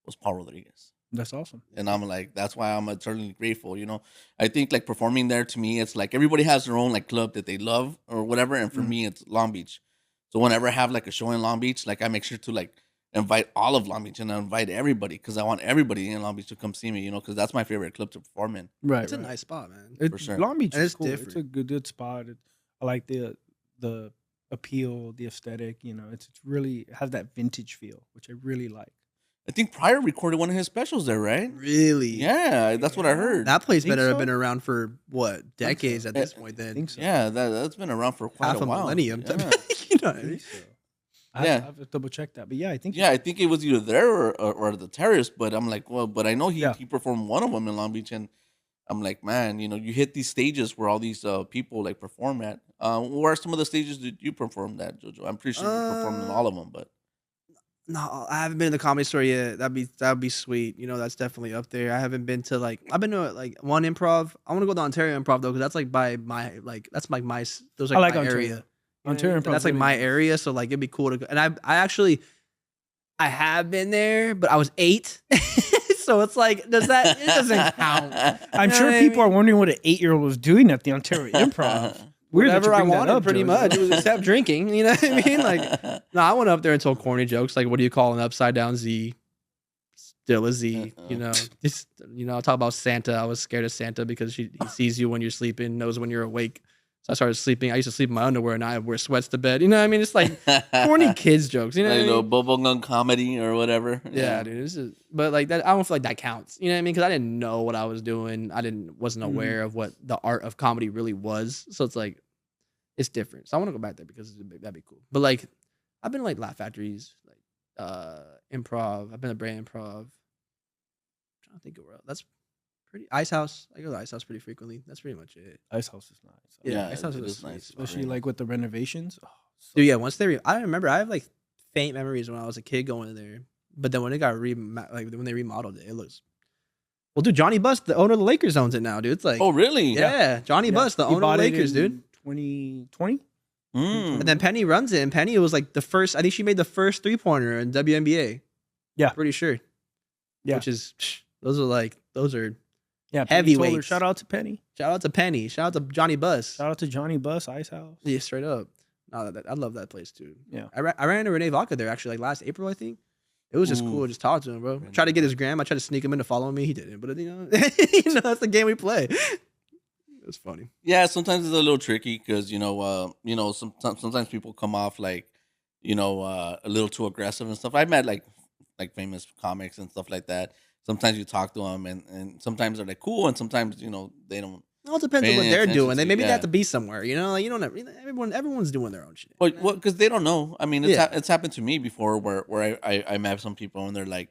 Speaker 2: was Paul Rodriguez.
Speaker 4: That's awesome.
Speaker 2: And I'm like, that's why I'm eternally grateful. I think like performing there to me, it's like everybody has their own like club that they love or whatever. And for me, it's Long Beach. So whenever I have like a show in Long Beach, like I make sure to like invite all of Long Beach and I invite everybody because I want everybody in Long Beach to come see me, because that's my favorite club to perform in.
Speaker 4: Right.
Speaker 3: It's a
Speaker 4: right.
Speaker 3: nice spot, man.
Speaker 4: It,
Speaker 2: For sure.
Speaker 4: Long Beach
Speaker 3: And
Speaker 4: is
Speaker 3: it's
Speaker 4: cool. It's
Speaker 3: different.
Speaker 4: a good spot. I like the appeal, the aesthetic. It's really has that vintage feel, which I really like.
Speaker 2: I think Pryor recorded one of his specials there, right?
Speaker 3: Really?
Speaker 2: Yeah, that's what I heard.
Speaker 3: That place
Speaker 4: Think
Speaker 3: better have
Speaker 4: so?
Speaker 3: been around for what, decades
Speaker 4: so.
Speaker 3: at this point
Speaker 4: I
Speaker 3: then.
Speaker 4: think so.
Speaker 2: Yeah, that's been around for quite
Speaker 3: Half
Speaker 2: a
Speaker 3: a
Speaker 2: while.
Speaker 3: millennium.
Speaker 2: Yeah.
Speaker 3: You know what I
Speaker 4: I
Speaker 3: mean?
Speaker 4: think so. I
Speaker 2: Yeah.
Speaker 4: have to double check that, but yeah, I think
Speaker 2: Yeah, I think it was either there or the Terrace, but I'm like, well, but I know
Speaker 4: Yeah.
Speaker 2: he performed one of them in Long Beach, and I'm like, man, you hit these stages where all these people like perform at. Where are some of the stages that you performed at, Jojo? I'm pretty sure you performed in all of them, but
Speaker 3: No, I haven't been in the Comedy Store yet. That'd be sweet. That's definitely up there. I haven't been to I've been to like one improv. I want to go to Ontario Improv though, because that's like by my that's like my those like
Speaker 4: I like
Speaker 3: my
Speaker 4: Ontario.
Speaker 3: area. You know what I
Speaker 4: Ontario
Speaker 3: mean?
Speaker 4: Improv's
Speaker 3: That's like
Speaker 4: really
Speaker 3: my
Speaker 4: nice.
Speaker 3: area, so like it'd be cool to go. And I actually I have been there, but I was 8, so it's like it doesn't count.
Speaker 4: I'm
Speaker 3: You know
Speaker 4: sure
Speaker 3: what I
Speaker 4: people are
Speaker 3: mean?
Speaker 4: wondering what an 8-year-old was doing at the Ontario Improv. Weird that you
Speaker 3: Whatever I
Speaker 4: bring that
Speaker 3: wanted,
Speaker 4: up,
Speaker 3: pretty
Speaker 4: Joe.
Speaker 3: much. It was except drinking. You know what I mean? Like, no, I went up there and told corny jokes. Like, what do you call an upside down Z? Still a Z. Just I talk about Santa. I was scared of Santa because he sees you when you're sleeping, knows when you're awake. So I started sleeping. I used to sleep in my underwear and I wear sweats to bed. You know what I mean? It's like corny kids jokes. You know
Speaker 2: like
Speaker 3: what I
Speaker 2: a
Speaker 3: mean?
Speaker 2: little bubblegum comedy or whatever.
Speaker 3: Yeah, dude. But like that, I don't feel like that counts. You know what I mean? Because I didn't know what I was doing. Wasn't aware of what the art of comedy really was. So it's like, it's different. So I want to go back there because that'd be cool. But like, I've been to like Laugh Factories, like improv. I've been to Brand Improv. I'm trying to think of where else. That's pretty. Ice House. I go to Ice House pretty frequently. That's pretty much it.
Speaker 4: Ice House is nice.
Speaker 3: Yeah,
Speaker 2: Yeah,
Speaker 3: Ice House
Speaker 2: it
Speaker 3: is
Speaker 2: is
Speaker 3: a
Speaker 2: nice.
Speaker 3: nice spot.
Speaker 4: Especially like with the renovations. Oh, so
Speaker 3: Dude, yeah. Once I remember. I have like faint memories when I was a kid going in there. But then when it got when they remodeled it, it looks. Well, dude, Johnny Buss, the owner of the Lakers, owns it now, dude. It's like,
Speaker 2: Oh, really?
Speaker 3: yeah, Johnny
Speaker 4: Yeah.
Speaker 3: Buss, the
Speaker 4: He
Speaker 3: owner of
Speaker 4: bought
Speaker 3: the
Speaker 4: it
Speaker 3: Lakers,
Speaker 4: in
Speaker 3: dude.
Speaker 4: 2020.
Speaker 2: Mm.
Speaker 3: And then Penny runs it, and Penny was like the first. I think she made the first 3-pointer in WNBA.
Speaker 4: Yeah.
Speaker 3: Pretty sure.
Speaker 4: Yeah.
Speaker 3: Which is those are
Speaker 4: Yeah, Penny told her,
Speaker 3: heavyweights.
Speaker 4: shout out to Penny.
Speaker 3: shout out to Penny, shout out to Johnny Buss.
Speaker 4: Shout out to Johnny Buss, Ice House.
Speaker 3: Yeah, straight up. No, I love that place too.
Speaker 4: Yeah.
Speaker 3: I ran into Renee Vaca there actually like last April, I think. It was just
Speaker 2: Ooh.
Speaker 3: cool to just talk to him, bro.
Speaker 2: Renee
Speaker 3: Tried to get his gram. I tried to sneak him into following me. He didn't, but that's the game we play. It was funny.
Speaker 2: Yeah, sometimes it's a little tricky because sometimes people come off like a little too aggressive and stuff. I've met like famous comics and stuff like that. Sometimes you talk to them and sometimes they're like cool and sometimes they don't
Speaker 3: It all depends on what
Speaker 2: paying
Speaker 3: they're
Speaker 2: attention
Speaker 3: doing. They
Speaker 2: to,
Speaker 3: maybe they
Speaker 2: yeah.
Speaker 3: have to be somewhere. You know, like you don't. Everyone's doing their own shit.
Speaker 2: Well, because they don't know. I mean,
Speaker 3: Yeah.
Speaker 2: it's happened to me before where I met some people and they're like,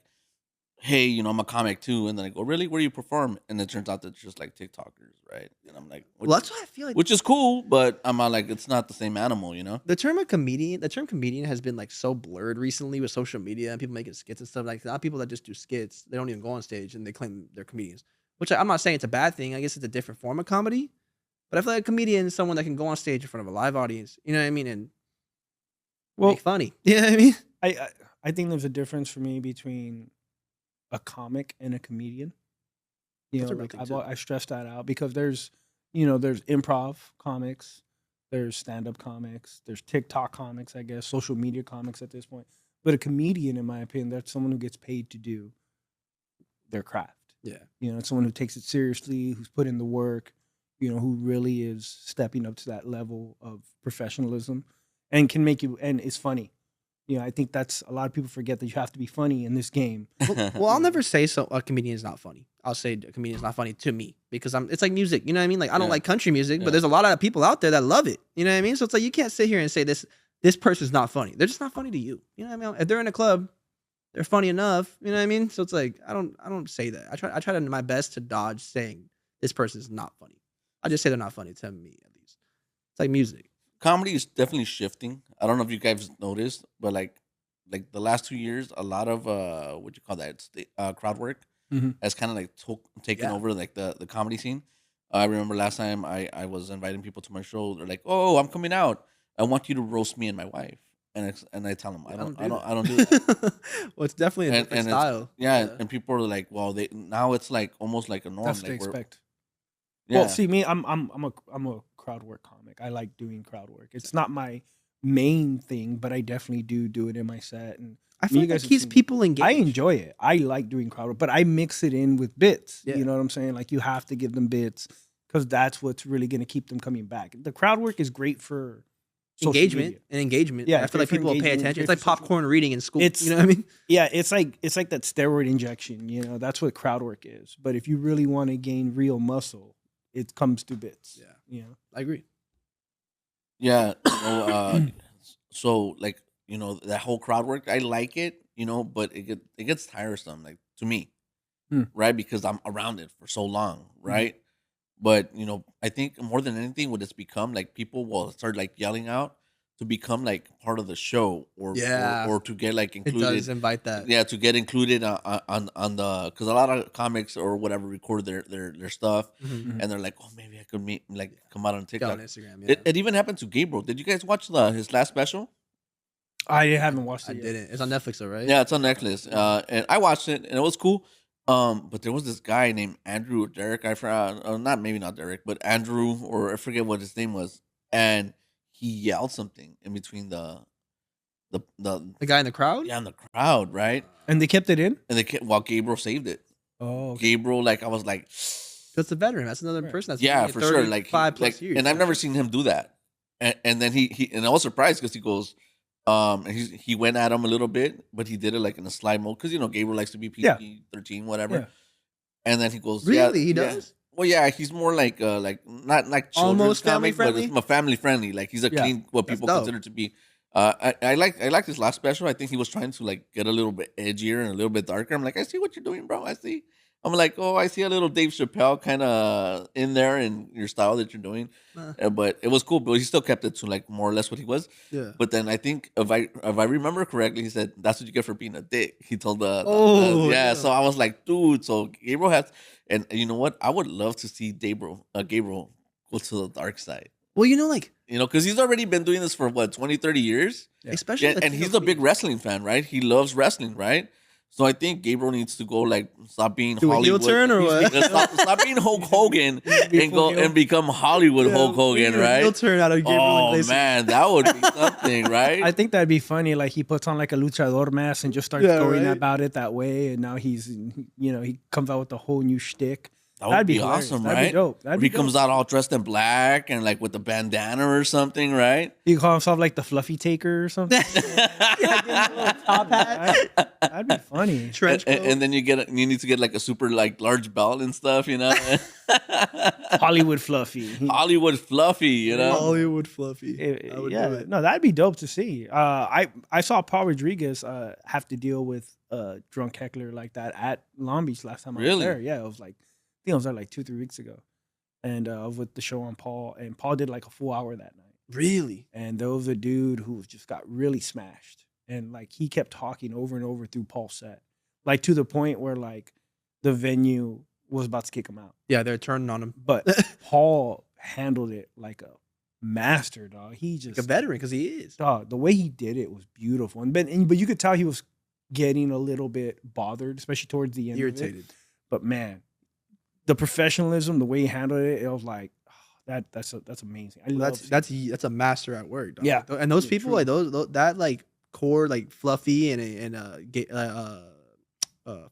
Speaker 2: hey, I'm a comic too. And then I go, really? Where do you perform? And it turns out that it's just like TikTokers, right? And I'm like,
Speaker 3: Well, that's why I feel like
Speaker 2: which is cool, but I'm not like, it's not the same animal, you know?
Speaker 3: the term comedian has been like so blurred recently with social media and people making skits and stuff. Like a lot of people that just do skits, they don't even go on stage and they claim they're comedians. Which I'm not saying it's a bad thing. I guess it's a different form of comedy. But I feel like a comedian is someone that can go on stage in front of a live audience. You know what I mean? And
Speaker 4: Well,
Speaker 3: make funny. You know what I mean?
Speaker 4: I think there's a difference for me between a comic and a comedian. You
Speaker 3: That's
Speaker 4: know,
Speaker 3: a real
Speaker 4: like
Speaker 3: thing, too.
Speaker 4: I stress that out because there's improv comics, there's stand-up comics, there's TikTok comics, I guess, social media comics at this point. But a comedian, in my opinion, that's someone who gets paid to do their craft.
Speaker 3: Yeah.
Speaker 4: You know, it's someone who takes it seriously, who's put in the work, who really is stepping up to that level of professionalism and can make you, and it's funny. I think that's a lot of people forget that you have to be funny in this game.
Speaker 3: Well, I'll never say a comedian is not funny. I'll say a comedian is not funny to me because it's like music. You know what I mean? Like I don't like country music, but there's a lot of people out there that love it. You know what I mean? So it's like you can't sit here and say this person's not funny. They're just not funny to you. You know what I mean? If they're in a club, they're funny enough. You know what I mean? So it's like I don't say that. I try to do my best to dodge saying this person's not funny. I just say they're not funny to me at least. It's like music.
Speaker 2: Comedy is definitely shifting. I don't know if you guys noticed, but like the last 2 years, a lot of what you call that crowd work has kind of like taken over like the comedy scene. I remember last time I was inviting people to my show. They're like, "Oh, I'm coming out. I want you to roast me and my wife." And I tell them, I don't do that.
Speaker 3: Well, it's definitely a different style.
Speaker 2: And people are like, well, now it's like almost like a norm.
Speaker 4: That's
Speaker 2: like
Speaker 4: to expect.
Speaker 2: Yeah.
Speaker 4: Well, see me, I'm a crowd work comic. I like doing crowd work. It's not my main thing, but I definitely do it in my set. And
Speaker 3: I feel like that keeps people engaged.
Speaker 4: I enjoy it. I like doing crowd work, but I mix it in with bits.
Speaker 3: Yeah.
Speaker 4: You know what I'm saying? Like you have to give them bits because that's what's really going to keep them coming back. The crowd work is great for social
Speaker 3: engagement
Speaker 4: media.
Speaker 3: and engagement.
Speaker 4: Yeah,
Speaker 3: I feel like people will pay attention. It's like popcorn reading in school. You know what I mean?
Speaker 4: Yeah, it's like that steroid injection. That's what crowd work is. But if you really want to gain real muscle, it comes to bits.
Speaker 3: Yeah, I agree.
Speaker 2: Yeah. So like, that whole crowd work, I like it, but it gets tiresome, like to me. Right? Because I'm around it for so long, right? But, I think more than anything, what it's become, like people will start like yelling out to become like part of the show or to get like included.
Speaker 3: It does invite that.
Speaker 2: Yeah, to get included on the, because a lot of comics or whatever record their stuff and they're like, oh, maybe I could come out on TikTok.
Speaker 3: On Instagram, yeah.
Speaker 2: It even happened to Gabriel. Did you guys watch his last special?
Speaker 4: I haven't watched it yet.
Speaker 3: Didn't. It's on Netflix though, right?
Speaker 2: Yeah, it's on Netflix. And I watched it and it was cool. But there was this guy named Andrew or Derek. I forgot, maybe not Derek, but Andrew, or I forget what his name was. And he yelled something in between the
Speaker 3: guy in the crowd.
Speaker 2: Yeah, in the crowd, right?
Speaker 4: And they kept it in.
Speaker 2: And while Gabriel saved it.
Speaker 4: Oh, okay.
Speaker 2: Gabriel, I was like,
Speaker 3: that's a veteran. That's another person. That's
Speaker 2: yeah, for sure. Like
Speaker 3: 5+ years.
Speaker 2: And I've never seen him do that. And then he and I was surprised because he goes, and he went at him a little bit, but he did it like in a slide mode because Gabriel likes to be PG-13, whatever. Yeah. And then he goes,
Speaker 3: really, he does.
Speaker 2: Well, yeah, he's more like not like
Speaker 3: almost family
Speaker 2: comic,
Speaker 3: friendly,
Speaker 2: but it's family friendly. Like he's a clean, what people consider to be. I like his last special. I think he was trying to like get a little bit edgier and a little bit darker. I'm like, I see what you're doing, bro. I see. I'm like, oh, I see a little Dave Chappelle kind of in there in your style that you're doing. But it was cool. But he still kept it to like more or less what he was.
Speaker 3: Yeah.
Speaker 2: But then I think if I remember correctly, he said that's what you get for being a dick. He told
Speaker 3: yeah.
Speaker 2: So I was like, dude. So Gabriel has, and you know what? I would love to see Gabriel go to the dark side.
Speaker 3: Well,
Speaker 2: because he's already been doing this for what 20, 30 years.
Speaker 3: Yeah. Especially,
Speaker 2: and he's a big wrestling fan, right? He loves wrestling, right? So I think Gabriel needs to go stop being Hollywood.
Speaker 3: Do a heel turn or what?
Speaker 2: Stop being Hulk Hogan and go and become Hollywood Hulk Hogan, right?
Speaker 3: Heel turn out of Gabriel.
Speaker 2: Oh man, that would be something, right?
Speaker 4: I think that'd be funny. Like he puts on like a luchador mask and just starts going about it that way, and now he's he comes out with a whole new shtick.
Speaker 2: That would
Speaker 4: That'd be
Speaker 2: be
Speaker 4: hilarious.
Speaker 2: awesome,
Speaker 4: That'd
Speaker 2: right?
Speaker 4: be dope.
Speaker 2: If he comes out all dressed in black and like with a bandana or something, right?
Speaker 4: He call himself like the fluffy taker or something.
Speaker 3: Top hat,
Speaker 4: That'd be funny.
Speaker 3: trench coat.
Speaker 2: And then you need to get like a super like large belt and stuff, you know.
Speaker 4: Hollywood fluffy.
Speaker 2: Hollywood fluffy, you know.
Speaker 3: Hollywood fluffy. I would do it.
Speaker 4: No, that'd be dope to see. I saw Paul Rodriguez have to deal with a drunk heckler like that at Long Beach last time I was
Speaker 2: Really?
Speaker 4: there. Yeah, it was like I think I was there like 2-3 weeks ago, and I was with the show on Paul, and Paul did like a full hour that night.
Speaker 3: Really?
Speaker 4: And there was a dude who just got really smashed, and like he kept talking over and over through Paul's set, like to the point where like the venue was about to kick him out.
Speaker 3: Yeah, they're turning on him.
Speaker 4: But Paul handled it like a master, dog. He just
Speaker 3: Like a veteran, because he is.
Speaker 4: dog, the way he did it was beautiful. But you could tell he was getting a little bit bothered, especially towards the end.
Speaker 3: Irritated.
Speaker 4: But man, the professionalism, the way he handled it, it was like that's amazing. I love
Speaker 3: That's a master at work, dog.
Speaker 4: Yeah.
Speaker 3: And those
Speaker 4: Yeah,
Speaker 3: people,
Speaker 4: true.
Speaker 3: like those that like core, like Fluffy and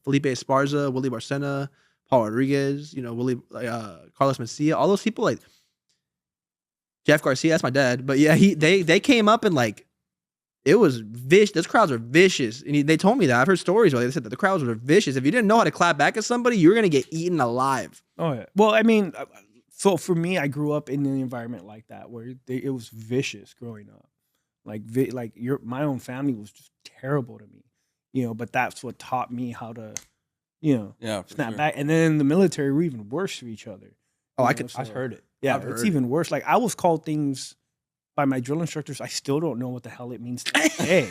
Speaker 3: Felipe Esparza, Willie Barcena, Paul Rodriguez, you know, Carlos Mencia, all those people, like Jeff Garcia, that's my dad. But yeah, they came up and like it was vicious. Those crowds are vicious, and they told me that. I've heard stories where they said that the crowds were vicious. If you didn't know how to clap back at somebody, you were gonna get eaten alive.
Speaker 4: Oh yeah. Well, I mean, so for me, I grew up in an environment like that where it was vicious growing up. Like my own family was just terrible to me, you know. But that's what taught me how to, you know,
Speaker 2: Yeah, for
Speaker 4: snap
Speaker 2: sure.
Speaker 4: back. And then in the military, we're even worse to each other.
Speaker 3: Oh,
Speaker 4: You
Speaker 3: I
Speaker 4: know,
Speaker 3: could. I've
Speaker 4: so-
Speaker 3: heard it.
Speaker 4: Yeah,
Speaker 3: I've
Speaker 4: it's
Speaker 3: heard
Speaker 4: even worse. Like I was called things by my drill instructors. I still don't know what the hell it means to say.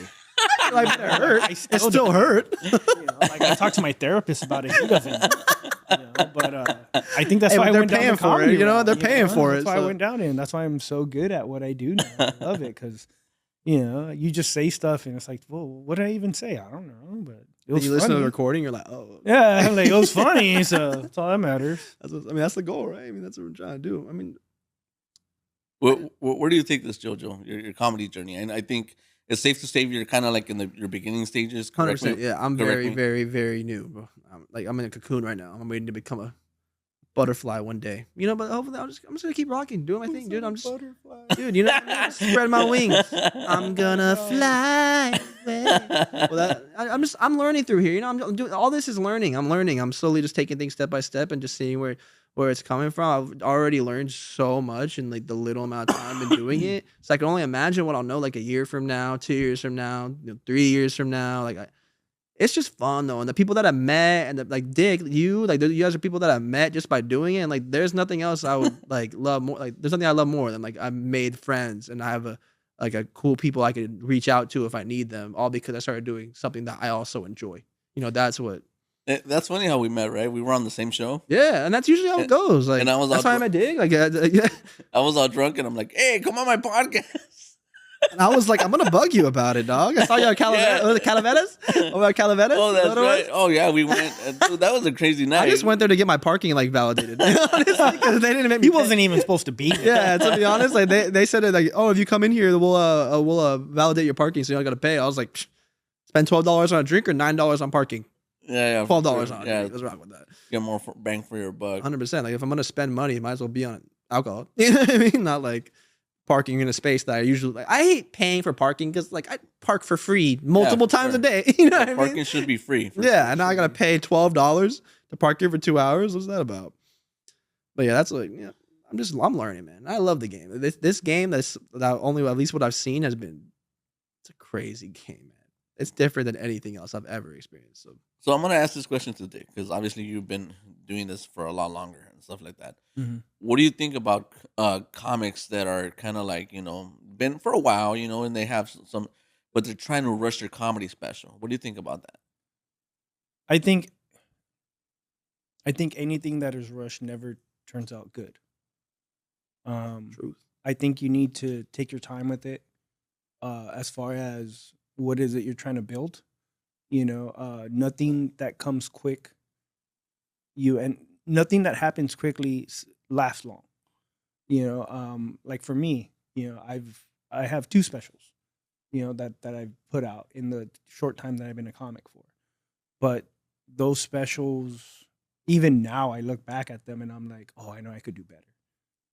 Speaker 3: Like it hurt.
Speaker 4: I
Speaker 3: It
Speaker 4: still
Speaker 3: still hurt.
Speaker 4: You know, like I talked to my therapist about it. He doesn't. You know, but I think that's
Speaker 3: Hey,
Speaker 4: why
Speaker 3: but
Speaker 4: I
Speaker 3: they're
Speaker 4: went down
Speaker 3: paying
Speaker 4: the
Speaker 3: for it,
Speaker 4: comedy
Speaker 3: you know?
Speaker 4: route,
Speaker 3: They're paying for
Speaker 4: That's
Speaker 3: it,
Speaker 4: why I
Speaker 3: so-
Speaker 4: went down it, and that's why I'm so good at what I do now. I love it because you know you just say stuff and it's like, well, what did I even say? I don't know, but it was
Speaker 3: You listen to
Speaker 4: funny.
Speaker 3: the recording, you're like, oh,
Speaker 4: Yeah, like it was funny. So that's all that matters.
Speaker 3: that's the goal, right? I mean, that's what we're trying to do. I mean,
Speaker 2: Where do you take this, JoJo? Your comedy journey, and I think it's safe to say you're kind of like in your beginning stages.
Speaker 3: 100%. Yeah, I'm
Speaker 2: correct
Speaker 3: very,
Speaker 2: me.
Speaker 3: very, very new. Bro. I'm in a cocoon right now. I'm waiting to become a butterfly one day. You know, but hopefully I'm just gonna keep rocking, doing my thing, dude. I'm just, dude. You know, what I mean? Spread my wings. I'm gonna fly away. Well, I'm learning through here. You know, I'm doing all this is learning. I'm learning. I'm slowly just taking things step by step and just seeing where it's coming from. I've already learned so much in like the little amount of time I've been doing it. So I can only imagine what I'll know like a year from now, 2 years from now, 3 years from now. Like it's just fun though, and the people that I met, and like Dick, you guys are people that I met just by doing it. And like, there's nothing else I would like love more. Like, there's nothing I love more than like I made friends, and I have a cool people I could reach out to if I need them. All because I started doing something that I also enjoy. You know, that's what.
Speaker 2: That's funny how we met, right? We were on the same show.
Speaker 3: Yeah, and that's usually how it goes. Like,
Speaker 2: and I was
Speaker 3: that's
Speaker 2: all
Speaker 3: why I met Dick. Like, yeah.
Speaker 2: I was all drunk, and I'm like, "Hey, come on my podcast."
Speaker 3: And I was like, I'm gonna bug you about it, dog. I saw you at Calaveras. Oh, at Calaveras.
Speaker 2: Oh,
Speaker 3: Is
Speaker 2: that's
Speaker 3: that what it
Speaker 2: right.
Speaker 3: was?
Speaker 2: Oh, yeah, we went. Dude, that was a crazy night.
Speaker 3: I just went there to get my parking like validated. Honestly, because they didn't make me.
Speaker 4: He
Speaker 3: pay.
Speaker 4: wasn't even supposed to be there.
Speaker 3: Yeah, to be honest, like they said it like, oh, if you come in here, we'll validate your parking, so you don't got to pay. I was like, spend $12 on a drink or $9 on parking.
Speaker 2: Yeah,
Speaker 3: $12
Speaker 2: for
Speaker 3: on
Speaker 2: sure.
Speaker 3: a
Speaker 2: Yeah,
Speaker 3: drink. What's wrong with that?
Speaker 2: get more bang for your buck.
Speaker 3: 100%. Like if I'm gonna spend money, it might as well be on alcohol. You know what I mean? Not like parking in a space that I usually like. I hate paying for parking because like I park for free multiple
Speaker 2: for
Speaker 3: times
Speaker 2: sure.
Speaker 3: a day. You know what I
Speaker 2: Parking
Speaker 3: mean?
Speaker 2: should be free. for
Speaker 3: Yeah,
Speaker 2: sure.
Speaker 3: and now I gotta pay $12 to park here for 2 hours. What's that about? But yeah, that's like, yeah, I'm learning, man. I love the game. This game that only at least what I've seen has been. It's a crazy game, man. It's different than anything else I've ever experienced.
Speaker 2: So I'm gonna ask this question to Dick because obviously you've been doing this for a lot longer and stuff like that.
Speaker 4: Mhm.
Speaker 2: What do you think about comics that are kind of like been for a while, and they have some, but they're trying to rush their comedy special? What do you think about that?
Speaker 4: I think anything that is rushed never turns out good.
Speaker 3: Truth.
Speaker 4: I think you need to take your time with it. As far as what is it you're trying to build, nothing that comes quick, and nothing that happens quickly lasts long. Like for me, I have 2 specials, that I've put out in the short time that I've been a comic for, but those specials, even now I look back at them and I'm like, oh, I know I could do better.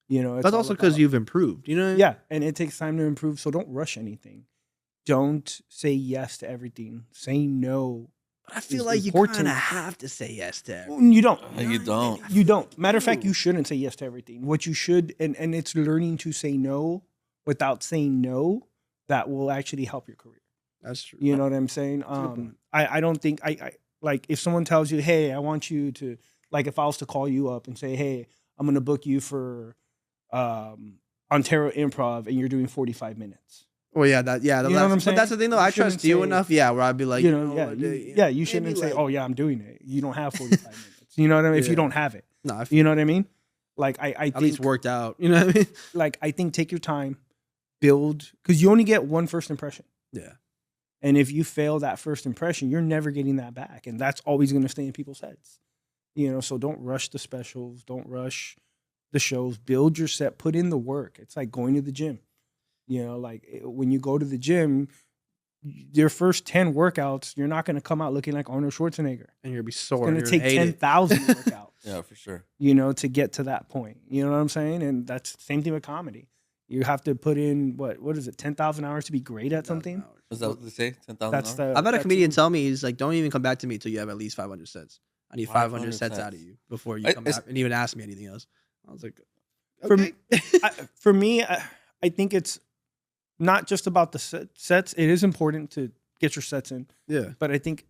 Speaker 4: You know, it's
Speaker 3: That's
Speaker 4: all
Speaker 3: also because
Speaker 4: about-
Speaker 3: you've improved. You know what I mean?
Speaker 4: yeah, and it takes time to improve. So don't rush anything. Don't say yes to everything. Say no.
Speaker 3: But I feel
Speaker 4: is
Speaker 3: like you
Speaker 4: important.
Speaker 3: kind of have to say yes to everything.
Speaker 4: You don't.
Speaker 2: You don't.
Speaker 4: You don't. Matter of fact, you shouldn't say yes to everything. What you should, and it's learning to say no without saying no that will actually help your career.
Speaker 3: That's true.
Speaker 4: You know what I'm saying? I don't think I like if someone tells you, hey, I want you to, like if I was to call you up and say, hey, I'm gonna book you for Ontario Improv and you're doing 45 minutes.
Speaker 3: Well, yeah, that yeah.
Speaker 4: You know what I'm saying?
Speaker 3: But that's the thing, though.
Speaker 4: You
Speaker 3: I trust
Speaker 4: shouldn't
Speaker 3: you
Speaker 4: say-
Speaker 3: enough, yeah. Where I'd be like,
Speaker 4: You know, you shouldn't
Speaker 3: maybe,
Speaker 4: say,
Speaker 3: like-
Speaker 4: oh yeah, I'm doing it. You don't have 45 minutes. You know what I mean? If
Speaker 3: Yeah.
Speaker 4: you don't have it.
Speaker 3: No, I feel
Speaker 4: You know what I mean? Like I
Speaker 3: at
Speaker 4: think
Speaker 3: least worked out. You know what I mean?
Speaker 4: like I think take your time, build, because you only get one first impression.
Speaker 3: Yeah.
Speaker 4: And if you fail that first impression, you're never getting that back. And that's always going to stay in people's heads. You know, so don't rush the specials. Don't rush the shows. Build your set. Put in the work. It's like going to the gym. You know, like when you go to the gym, your first 10 workouts, you're not going to come out looking like Arnold Schwarzenegger.
Speaker 3: And you'll be
Speaker 4: It's
Speaker 3: sore.
Speaker 4: going to
Speaker 3: You're
Speaker 4: take
Speaker 3: hate it.
Speaker 4: 10,000 workouts.
Speaker 2: Yeah, for sure.
Speaker 4: You know, to get to that point. You know what I'm saying? And that's the same thing with comedy. You have to put in what is it, 10,000 hours to be great at something?
Speaker 2: Is that what they say? 10,000
Speaker 4: That's
Speaker 2: hours?
Speaker 4: the.
Speaker 3: I've had a
Speaker 4: that's
Speaker 3: comedian
Speaker 4: it.
Speaker 3: tell me, he's like, don't even come back to me until you have at least 500 sets. I need 500 sets
Speaker 2: 500
Speaker 3: out of you before you
Speaker 2: I-
Speaker 3: come
Speaker 2: it's-
Speaker 3: back and even ask me anything else. I was like,
Speaker 4: For
Speaker 3: okay.
Speaker 4: me- For me, I think it's not just about the sets. It is important to get your sets in,
Speaker 3: yeah.
Speaker 4: but I think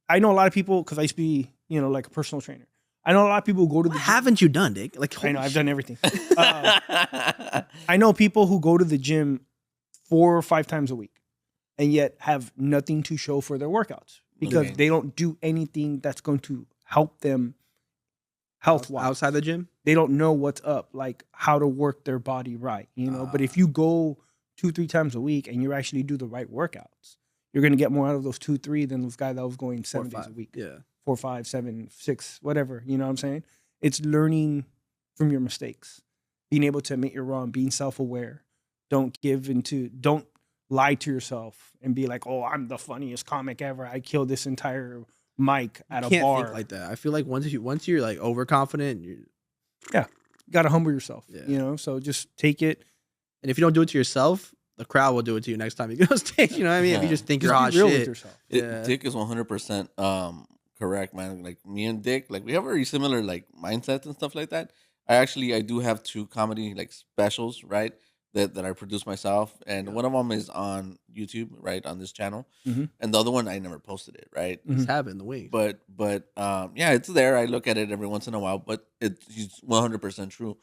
Speaker 4: I know a lot of people because I used to be, you know, like a personal trainer. I know a lot of people who go to the
Speaker 3: What
Speaker 4: gym.
Speaker 3: haven't you done, Dick? Like,
Speaker 4: I know
Speaker 3: holy
Speaker 4: I've
Speaker 3: shit.
Speaker 4: done everything. I know people who go to the gym 4 or 5 times a week and yet have nothing to show for their workouts because
Speaker 2: Okay.
Speaker 4: they don't do anything that's going to help them health wise.
Speaker 3: outside the gym.
Speaker 4: They don't know what's up, like how to work their body right, you know. But if you go 2-3 times a week and you actually do the right workouts, you're gonna get more out of those 2-3 than this guy that was going 7 days a week.
Speaker 3: Yeah.
Speaker 4: 4, 5, 7, 6, whatever. You know what I'm saying? It's learning from your mistakes, being able to admit you're wrong, being self-aware. Don't lie to yourself and be like, "Oh, I'm the funniest comic ever. I killed this entire mic at a
Speaker 3: Can't
Speaker 4: bar."
Speaker 3: think like that. I feel like once you're like overconfident,
Speaker 4: You got to humble yourself.
Speaker 3: Yeah.
Speaker 4: You know, so just take it.
Speaker 3: and if you don't do it to yourself, the crowd will do it to you next time you go on stage. You know what I mean? If you
Speaker 2: Yeah.
Speaker 3: just think
Speaker 4: Just
Speaker 3: you're hot
Speaker 4: be real with
Speaker 3: shit.
Speaker 4: yourself.
Speaker 3: Yeah.
Speaker 2: Dick is 100% correct, man. Like me and Dick, like we have very similar like mindsets and stuff like that. I do have 2 comedy like specials, right? That I produce myself, and one of them is on YouTube, right, on this channel,
Speaker 4: Mhm.
Speaker 2: and the other one I never posted it, right?
Speaker 3: Just have it in the wings.
Speaker 2: But yeah, it's there. I look at it every once in a while, but it's 100% true.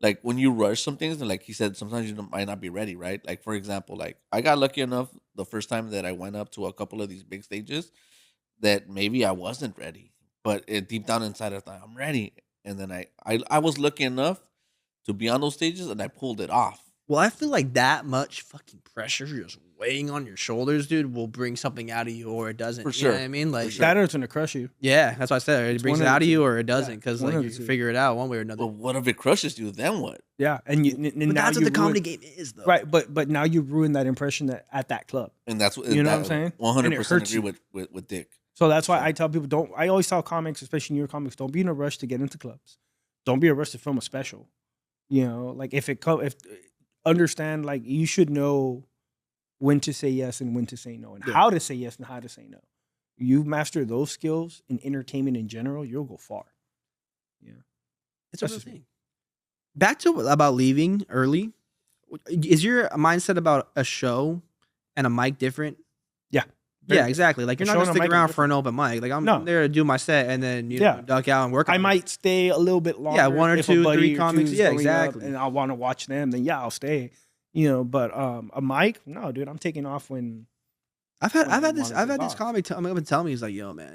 Speaker 2: Like when you rush some things, and like he said, sometimes you might not be ready, right? Like for example, like I got lucky enough the first time that I went up to a couple of these big stages that maybe I wasn't ready, but deep down inside I thought I'm ready, and then I was lucky enough to be on those stages, and I pulled it off.
Speaker 3: Well, I feel like that much fucking pressure just weighing on your shoulders, dude, will bring something out of you, or it doesn't.
Speaker 2: For
Speaker 3: You know
Speaker 2: sure.
Speaker 3: what I mean? Like,
Speaker 2: For sure.
Speaker 4: That or it's gonna crush you.
Speaker 3: yeah, that's what I said. It
Speaker 4: It's
Speaker 3: brings
Speaker 4: one
Speaker 3: it
Speaker 4: of
Speaker 3: out
Speaker 4: the
Speaker 3: of you,
Speaker 4: two.
Speaker 3: or it doesn't,
Speaker 4: Yeah,
Speaker 3: because
Speaker 4: one
Speaker 3: like
Speaker 4: of
Speaker 3: you
Speaker 4: the
Speaker 3: can
Speaker 4: two.
Speaker 3: figure it out one way or another.
Speaker 2: But what if it crushes you? Then what?
Speaker 4: Yeah, and
Speaker 3: but
Speaker 4: now
Speaker 3: that's
Speaker 4: you
Speaker 3: what the comedy
Speaker 4: ruin-
Speaker 3: game is, though.
Speaker 4: Right, but now you ruined that impression at that club.
Speaker 2: And that's what
Speaker 4: You know what I'm saying?
Speaker 2: 100%
Speaker 4: hurts
Speaker 2: agree
Speaker 4: you.
Speaker 2: with Dick.
Speaker 4: So that's why I tell people I always tell comics, especially newer comics, don't be in a rush to get into clubs. Don't be in a rush to film a special. You know, like if understand, like you should know when to say yes and when to say no, and
Speaker 3: Yeah.
Speaker 4: how to say yes and how to say no. You master those skills in entertainment in general, you'll go far. Yeah.
Speaker 3: It's
Speaker 4: That's
Speaker 3: a
Speaker 4: just
Speaker 3: thing. Back to about leaving early. Is your mindset about a show and a mic different?
Speaker 4: Yeah.
Speaker 3: Yeah, exactly. Like you're
Speaker 4: A
Speaker 3: not
Speaker 4: show
Speaker 3: gonna
Speaker 4: and a
Speaker 3: stick
Speaker 4: mic are
Speaker 3: around for an open mic. Like I'm
Speaker 4: No.
Speaker 3: there to do my set and then you know,
Speaker 4: Yeah.
Speaker 3: duck out and work.
Speaker 4: I
Speaker 3: on it.
Speaker 4: might stay a little bit longer.
Speaker 3: Yeah, 1 or
Speaker 4: if a
Speaker 3: 2,
Speaker 4: buddy
Speaker 3: 3
Speaker 4: or
Speaker 3: comics.
Speaker 4: two is
Speaker 3: Yeah,
Speaker 4: going up
Speaker 3: exactly.
Speaker 4: and I want to watch them, then yeah, I'll stay. You know, but a mic, no, dude, I'm taking off when
Speaker 3: I've
Speaker 4: when I
Speaker 3: had this
Speaker 4: wanna take
Speaker 3: comic come up and tell me, he's like, yo man,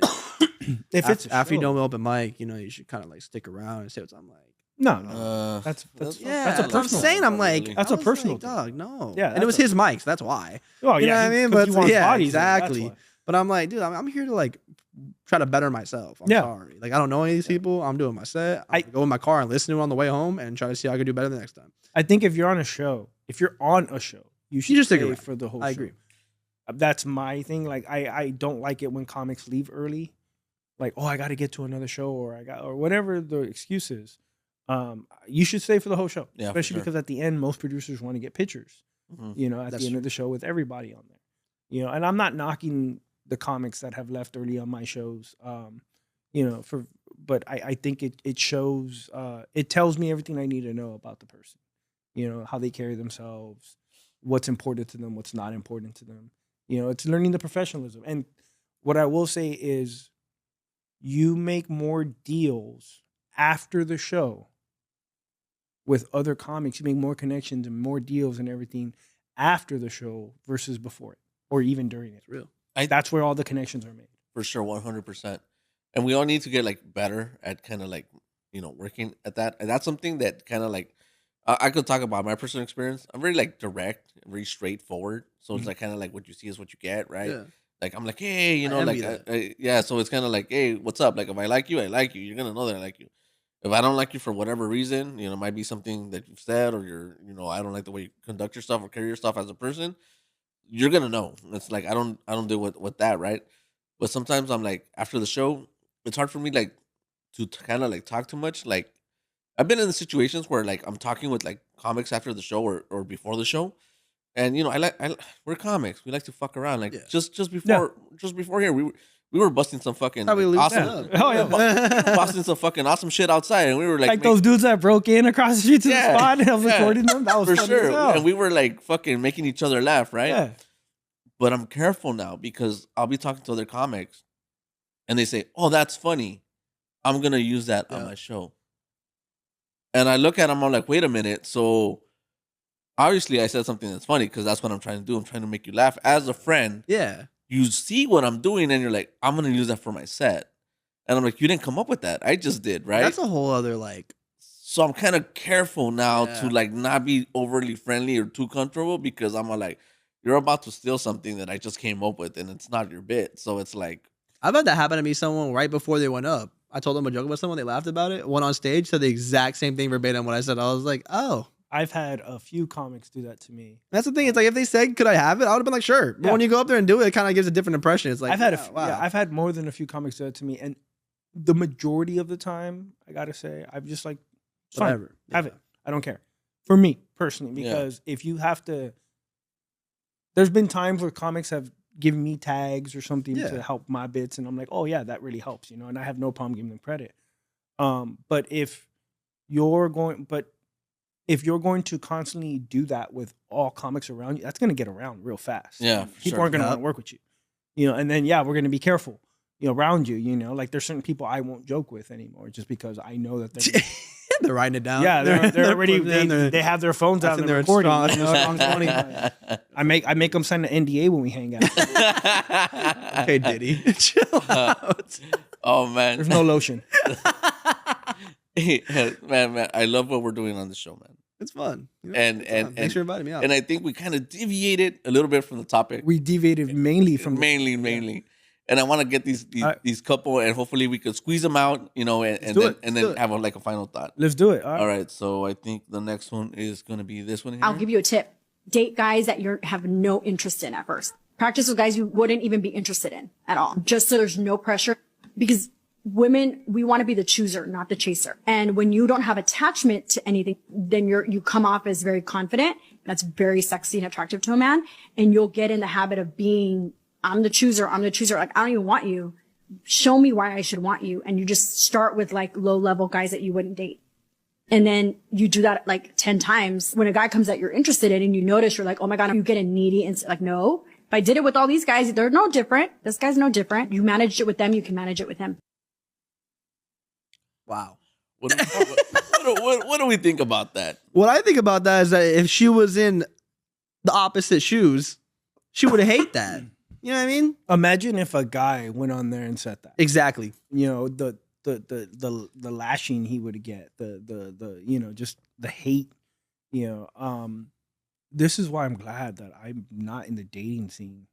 Speaker 4: if it's a
Speaker 3: after you
Speaker 4: show.
Speaker 3: know open mic, you know, you should kind of like stick around and say what's I'm like.
Speaker 4: No, no,
Speaker 2: That's
Speaker 3: Yeah,
Speaker 4: that's a
Speaker 3: that's what I'm
Speaker 4: personal
Speaker 3: saying. I'm like,
Speaker 2: Really.
Speaker 4: That's
Speaker 3: I
Speaker 4: a
Speaker 3: was
Speaker 4: personal
Speaker 3: like,
Speaker 4: thing.
Speaker 3: dog. No,
Speaker 4: Yeah,
Speaker 3: and it was
Speaker 4: that's
Speaker 3: his mic, so that's why.
Speaker 4: Oh
Speaker 3: You know
Speaker 4: yeah,
Speaker 3: what I mean?
Speaker 4: 'cause
Speaker 3: But
Speaker 4: he wants
Speaker 3: yeah,
Speaker 4: bodies in it, that's
Speaker 3: exactly.
Speaker 4: why.
Speaker 3: But I'm like, dude, I'm here to like try to better myself. I'm
Speaker 4: Yeah.
Speaker 3: sorry. Like I don't know any of these people. I'm doing my set. I go in my car and listen to it on the way home and try to see how I can do better the next time.
Speaker 4: I think if you're on a show, you should
Speaker 3: just stick
Speaker 4: stay
Speaker 3: around.
Speaker 4: for the whole
Speaker 3: I
Speaker 4: show.
Speaker 3: agree.
Speaker 4: That's my thing. Like I don't like it when comics leave early. like, oh, I got to get to another show, or whatever the excuse is. You should stay for the whole show,
Speaker 2: Yeah, for
Speaker 4: especially
Speaker 2: sure.
Speaker 4: because at the end, most producers want to get pictures.
Speaker 2: Mhm.
Speaker 4: You know, at
Speaker 3: That's
Speaker 4: the end
Speaker 3: true.
Speaker 4: of the show with everybody on there. You know, and I'm not knocking the comics that have left early on my shows. You know, but I think it shows, it tells me everything I need to know about the person. You know, how they carry themselves, what's important to them, what's not important to them. You know, it's learning the professionalism. And what I will say is, you make more deals after the show with other comics. You make more connections and more deals and everything after the show versus before it, or even during it.
Speaker 3: Real.
Speaker 4: That's where all the connections are made.
Speaker 2: For sure, 100%. And we all need to get like better at kind of like, working at that. And that's something that kind of like, I could talk about my personal experience. I'm very like direct, very straightforward. So it's like kind of like what you see is what you get, right?
Speaker 3: Yeah.
Speaker 2: Like I'm like, hey,
Speaker 3: I envy
Speaker 2: like,
Speaker 3: that.
Speaker 2: yeah. So it's kind of like, hey, what's up? Like if I like you, I like you. You're gonna know that I like you. If I don't like you for whatever reason, it might be something that you've said, or I don't like the way you conduct yourself or carry yourself as a person. You're gonna know. It's like I don't deal with that, right? But sometimes I'm like after the show, it's hard for me like to kind of like talk too much. Like I've been in the situations where like I'm talking with like comics after the show or before the show, and we're comics. We like to fuck around. Like
Speaker 3: Yeah.
Speaker 2: just before here, we were busting some fucking
Speaker 3: How we lose
Speaker 2: awesome,
Speaker 3: up.
Speaker 4: Oh, yeah.
Speaker 2: busting some fucking awesome shit outside, and we were
Speaker 4: Like those dudes that broke in across the street to
Speaker 2: Yeah,
Speaker 4: the spot and I was
Speaker 2: yeah.
Speaker 4: recording them. That was
Speaker 2: for
Speaker 4: funny
Speaker 2: sure.
Speaker 4: as hell.
Speaker 2: And we were like fucking making each other laugh, right?
Speaker 4: Yeah.
Speaker 2: But I'm careful now because I'll be talking to other comics, and they say, "Oh, that's funny. I'm gonna use that on
Speaker 3: Yeah.
Speaker 2: my show." And I look at them, I'm like, "Wait a minute." So obviously, I said something that's funny because that's what I'm trying to do. I'm trying to make you laugh as a friend.
Speaker 3: Yeah.
Speaker 2: You see what I'm doing, and you're like, "I'm gonna use that for my set." And I'm like, "You didn't come up with that. I just did, right?"
Speaker 3: That's a whole other like.
Speaker 2: So I'm kind of careful now
Speaker 3: Yeah.
Speaker 2: to like not be overly friendly or too comfortable because I'm like, you're about to steal something that I just came up with and it's not your bit. So it's like,
Speaker 3: I've had that happen to me. Someone right before they went up, I told them a joke about someone. They laughed about it. Went on stage, said the exact same thing verbatim. What I said, I was like, oh.
Speaker 4: I've had a few comics do that to me.
Speaker 3: That's the thing. It's like if they said, "Could I have it?" I would have been like, "Sure." But
Speaker 4: Yeah.
Speaker 3: when you go up there and do it, it kind of gives a different impression. It's like
Speaker 4: I've had
Speaker 3: wow.
Speaker 4: I've had more than a few comics do that to me, and the majority of the time, I gotta say, I'm just like, it's fine.
Speaker 3: Whatever.
Speaker 4: Have it. I don't care. For me personally,
Speaker 2: Yeah.
Speaker 4: because if you have to, there's been times where comics have given me tags or something
Speaker 3: Yeah.
Speaker 4: to help my bits, and I'm like, oh yeah, that really helps, and I have no problem giving them credit. But if you're going to constantly do that with all comics around you, that's going to get around real fast.
Speaker 2: Yeah,
Speaker 4: And
Speaker 2: for
Speaker 4: people
Speaker 2: sure.
Speaker 4: aren't going to
Speaker 3: Yep.
Speaker 4: want to work with you, and then we're going to be careful, around you, like there's certain people I won't joke with anymore just because I know that they're
Speaker 3: They're writing it down.
Speaker 4: yeah, they're already
Speaker 3: putting it in there.
Speaker 4: they have their phones out
Speaker 3: That's
Speaker 4: and
Speaker 3: in
Speaker 4: they're
Speaker 3: their
Speaker 4: recording.
Speaker 3: strong- strong 20.
Speaker 4: I make them sign an NDA when we hang out.
Speaker 3: Okay, Diddy, chill out.
Speaker 2: Oh man,
Speaker 4: There's no lotion.
Speaker 2: man, I love what we're doing on the show, man.
Speaker 3: It's fun.
Speaker 2: And-
Speaker 3: it's fun.
Speaker 2: and-
Speaker 3: Thanks for inviting me out.
Speaker 2: And I think we kind of deviated a little bit from the topic.
Speaker 4: We deviated mainly from
Speaker 2: mainly. And I want to get these couple, and hopefully we could squeeze them out, and
Speaker 4: do
Speaker 2: then
Speaker 4: it.
Speaker 2: and
Speaker 3: Let's do
Speaker 2: then
Speaker 3: it.
Speaker 2: have a final thought.
Speaker 4: Let's do it.
Speaker 2: All right, so I think the next one is going to be this one here.
Speaker 8: I'll give you a tip. Date guys that you have no interest in at first. Practice with guys you wouldn't even be interested in at all. Just so there's no pressure. Because women, we want to be the chooser, not the chaser. And when you don't have attachment to anything, then you come off as very confident. That's very sexy and attractive to a man. And you'll get in the habit of being, I'm the chooser. Like, I don't even want you. Show me why I should want you. And you just start with like low level guys that you wouldn't date. And then you do that like 10 times. When a guy comes that you're interested in and you notice, you're like, oh my God, you get needy and like, no, if I did it with all these guys, they're no different. This guy's no different. You managed it with them. You can manage it with him.
Speaker 3: Wow.
Speaker 2: What do we think about that?
Speaker 3: What I think about that is that if she was in the opposite shoes, she would hate that. You know what I mean?
Speaker 4: Imagine if a guy went on there and said that.
Speaker 3: Exactly.
Speaker 4: The lashing he would get, the just the hate. This is why I'm glad that I'm not in the dating scene.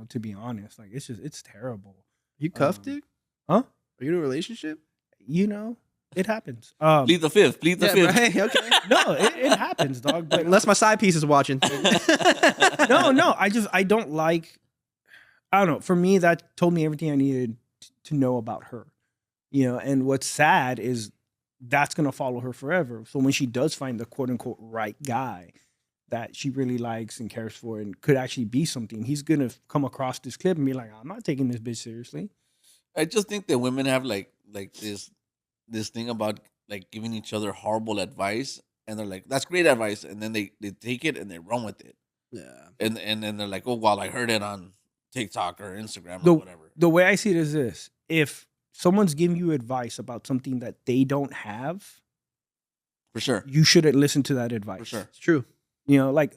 Speaker 4: To be honest, like it's terrible.
Speaker 3: You cuffed it?
Speaker 4: Huh?
Speaker 3: Are you in a relationship?
Speaker 4: It happens.
Speaker 2: Plead the fifth. Plead the fifth.
Speaker 3: Right? Okay.
Speaker 4: No, it happens, dog. But
Speaker 3: Unless my side piece is watching.
Speaker 4: no. I don't like. I don't know. For me, that told me everything I needed to know about her. You know, and what's sad is that's gonna follow her forever. So when she does find the quote unquote right guy that she really likes and cares for and could actually be something, he's gonna come across this clip and be like, I'm not taking this bitch seriously.
Speaker 2: I just think that women have like this thing about like giving each other horrible advice, and they're like, "That's great advice," and then they take it and they run with it,
Speaker 3: Yeah.
Speaker 2: and then they're like, "Oh well, I heard it on TikTok or Instagram or
Speaker 4: The,
Speaker 2: whatever."
Speaker 4: the way I see it is this: if someone's giving you advice about something that they don't have,
Speaker 2: For sure,
Speaker 4: you shouldn't listen to that advice.
Speaker 2: for sure.
Speaker 3: It's true.
Speaker 4: You know, like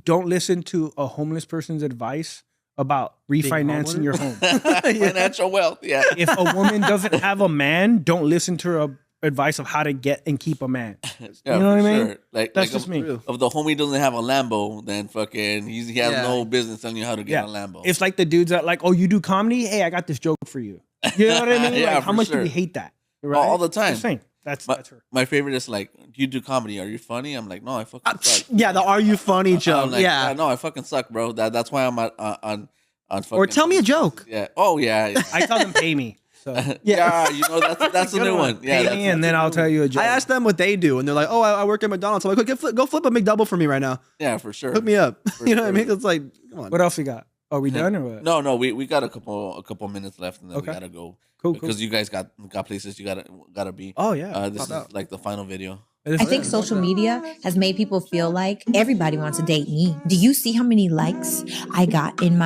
Speaker 4: don't listen to a homeless person's advice about refinancing your home.
Speaker 2: Financial wealth, yeah.
Speaker 4: If a woman doesn't have a man, don't listen to her advice of how to get and keep a man.
Speaker 2: Yeah,
Speaker 4: You know what
Speaker 2: for
Speaker 4: I mean?
Speaker 2: sure. Like
Speaker 4: That's
Speaker 2: like
Speaker 4: just me.
Speaker 2: if the homie doesn't have a Lambo, then fucking he has
Speaker 3: Yeah.
Speaker 2: no business telling you how to get
Speaker 4: Yeah.
Speaker 2: a Lambo.
Speaker 4: It's like the dudes that like, oh, you do comedy? Hey, I got this joke for you. You know what I mean?
Speaker 2: Yeah,
Speaker 4: Like, how
Speaker 2: for
Speaker 4: much do
Speaker 2: sure.
Speaker 4: we hate that?
Speaker 2: All
Speaker 4: Right?
Speaker 2: the time.
Speaker 4: Just saying. That's her.
Speaker 2: My favorite is like, you do comedy? Are you funny? I'm like, no, I fucking suck.
Speaker 3: Yeah, the "Are you funny" joke.
Speaker 2: I'm like,
Speaker 3: yeah.
Speaker 2: no, I fucking suck, bro. That's why I'm on fucking.
Speaker 3: Or tell me a joke.
Speaker 2: Yeah. Oh yeah.
Speaker 4: I tell them pay me. So
Speaker 2: Yeah. You know that's a
Speaker 4: Good
Speaker 2: new
Speaker 4: one.
Speaker 2: one. Yeah.
Speaker 4: Pay
Speaker 2: That's,
Speaker 4: me and then I'll tell you a joke.
Speaker 3: I asked them what they do, and they're like, "Oh, I work at McDonald's." I'm like, "Go flip a McDouble for me right now.
Speaker 2: yeah, for sure.
Speaker 3: Hook me up."
Speaker 2: For
Speaker 3: You know what I
Speaker 2: sure.
Speaker 3: mean? It's like, come on.
Speaker 4: What else we got? Are we done or what?
Speaker 2: No, we got a couple minutes left, and then
Speaker 4: Okay.
Speaker 2: we gotta go.
Speaker 4: Cool,
Speaker 2: Because you guys got places you gotta be.
Speaker 4: Oh yeah.
Speaker 2: This is
Speaker 3: pop out.
Speaker 2: like the final video.
Speaker 9: I think social media has made people feel like everybody wants to date me. Do you see how many likes I got on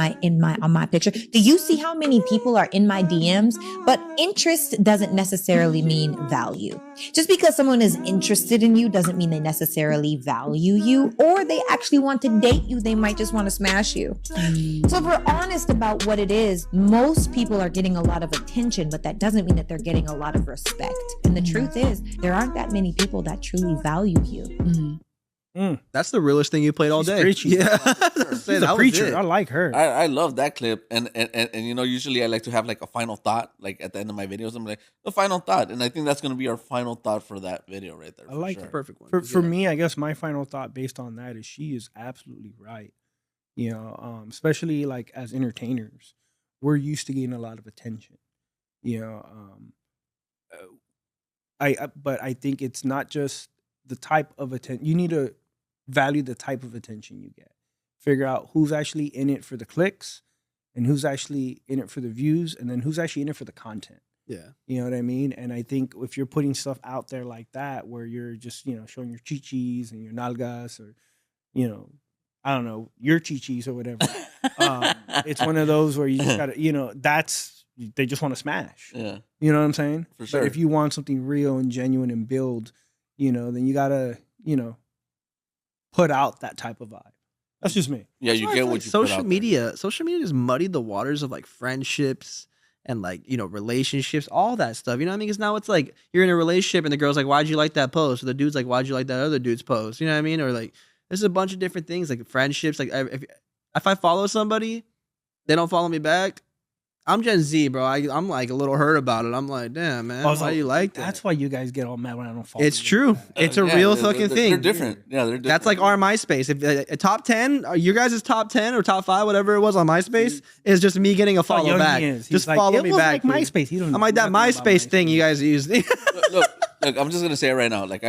Speaker 9: my picture? Do you see how many people are in my DMs? But interest doesn't necessarily mean value. Just because someone is interested in you doesn't mean they necessarily value you or they actually want to date you. They might just want to smash you. So if we're honest about what it is, most people are getting a lot of attention, but that doesn't mean that they're getting a lot of respect. And the truth is, there aren't that many people that truly value you.
Speaker 3: That's the realest thing you played all
Speaker 4: She's
Speaker 3: day.
Speaker 4: preachy.
Speaker 3: Yeah.
Speaker 4: She's a preacher. I like her.
Speaker 2: I love that clip, and you know, usually I like to have like a final thought, like at the end of my videos. I'm like the final thought, and I think that's gonna be our final thought for that video right there.
Speaker 4: I like
Speaker 2: sure.
Speaker 4: it.
Speaker 3: Perfect one.
Speaker 4: For me, I guess my final thought based on that is she is absolutely right. You know, especially like as entertainers, we're used to getting a lot of attention. You know, but I think it's not just the type of attention. You need to value the type of attention you get. Figure out who's actually in it for the clicks, and who's actually in it for the views, and then who's actually in it for the content.
Speaker 3: Yeah.
Speaker 4: You know what I mean? And I think if you're putting stuff out there like that, where you're just, you know, showing your chichis and your nalgas or, you know, I don't know, your chichis or whatever. It's one of those where you just gotta, you know, they just want to smash.
Speaker 2: Yeah,
Speaker 4: You know what I'm saying?
Speaker 2: for sure.
Speaker 4: But if you want something real and genuine and build, you know, then you gotta, you know, put out that type of vibe. That's just me.
Speaker 2: yeah,
Speaker 3: That's
Speaker 2: you
Speaker 3: why I
Speaker 2: get
Speaker 3: feel
Speaker 2: what
Speaker 3: like
Speaker 2: you put out there.
Speaker 3: social media just muddied the waters of like friendships and like, you know, relationships, all that stuff. You know what I mean? Because now it's like you're in a relationship and the girl's like, "Why'd you like that post?" Or the dude's like, "Why'd you like that other dude's post?" You know what I mean? Or like there's a bunch of different things like friendships. Like if I follow somebody, they don't follow me back. I'm Gen Z, bro. I'm like a little hurt about it. I'm like, damn, man,
Speaker 4: Also,
Speaker 3: why do you like that?
Speaker 4: That's why you guys get all mad when I don't follow
Speaker 3: It's
Speaker 4: you.
Speaker 3: true. It's a
Speaker 2: Yeah,
Speaker 3: real
Speaker 2: they're-
Speaker 3: fucking
Speaker 2: they're-
Speaker 3: thing.
Speaker 2: They're different. Yeah, they're different.
Speaker 3: That's like our MySpace. If a top 10, your guys' top 10 or top 5, whatever it was on MySpace, is just me getting a
Speaker 4: That's how
Speaker 3: follow
Speaker 4: young
Speaker 3: back.
Speaker 4: he is. He's
Speaker 3: Just
Speaker 4: like,
Speaker 3: follow
Speaker 4: it
Speaker 3: me
Speaker 4: was
Speaker 3: back.
Speaker 4: like
Speaker 3: please.
Speaker 4: MySpace. He don't
Speaker 3: I'm like that
Speaker 4: know nothing about
Speaker 3: MySpace thing you guys used.
Speaker 2: look, I'm just gonna say it right now. Like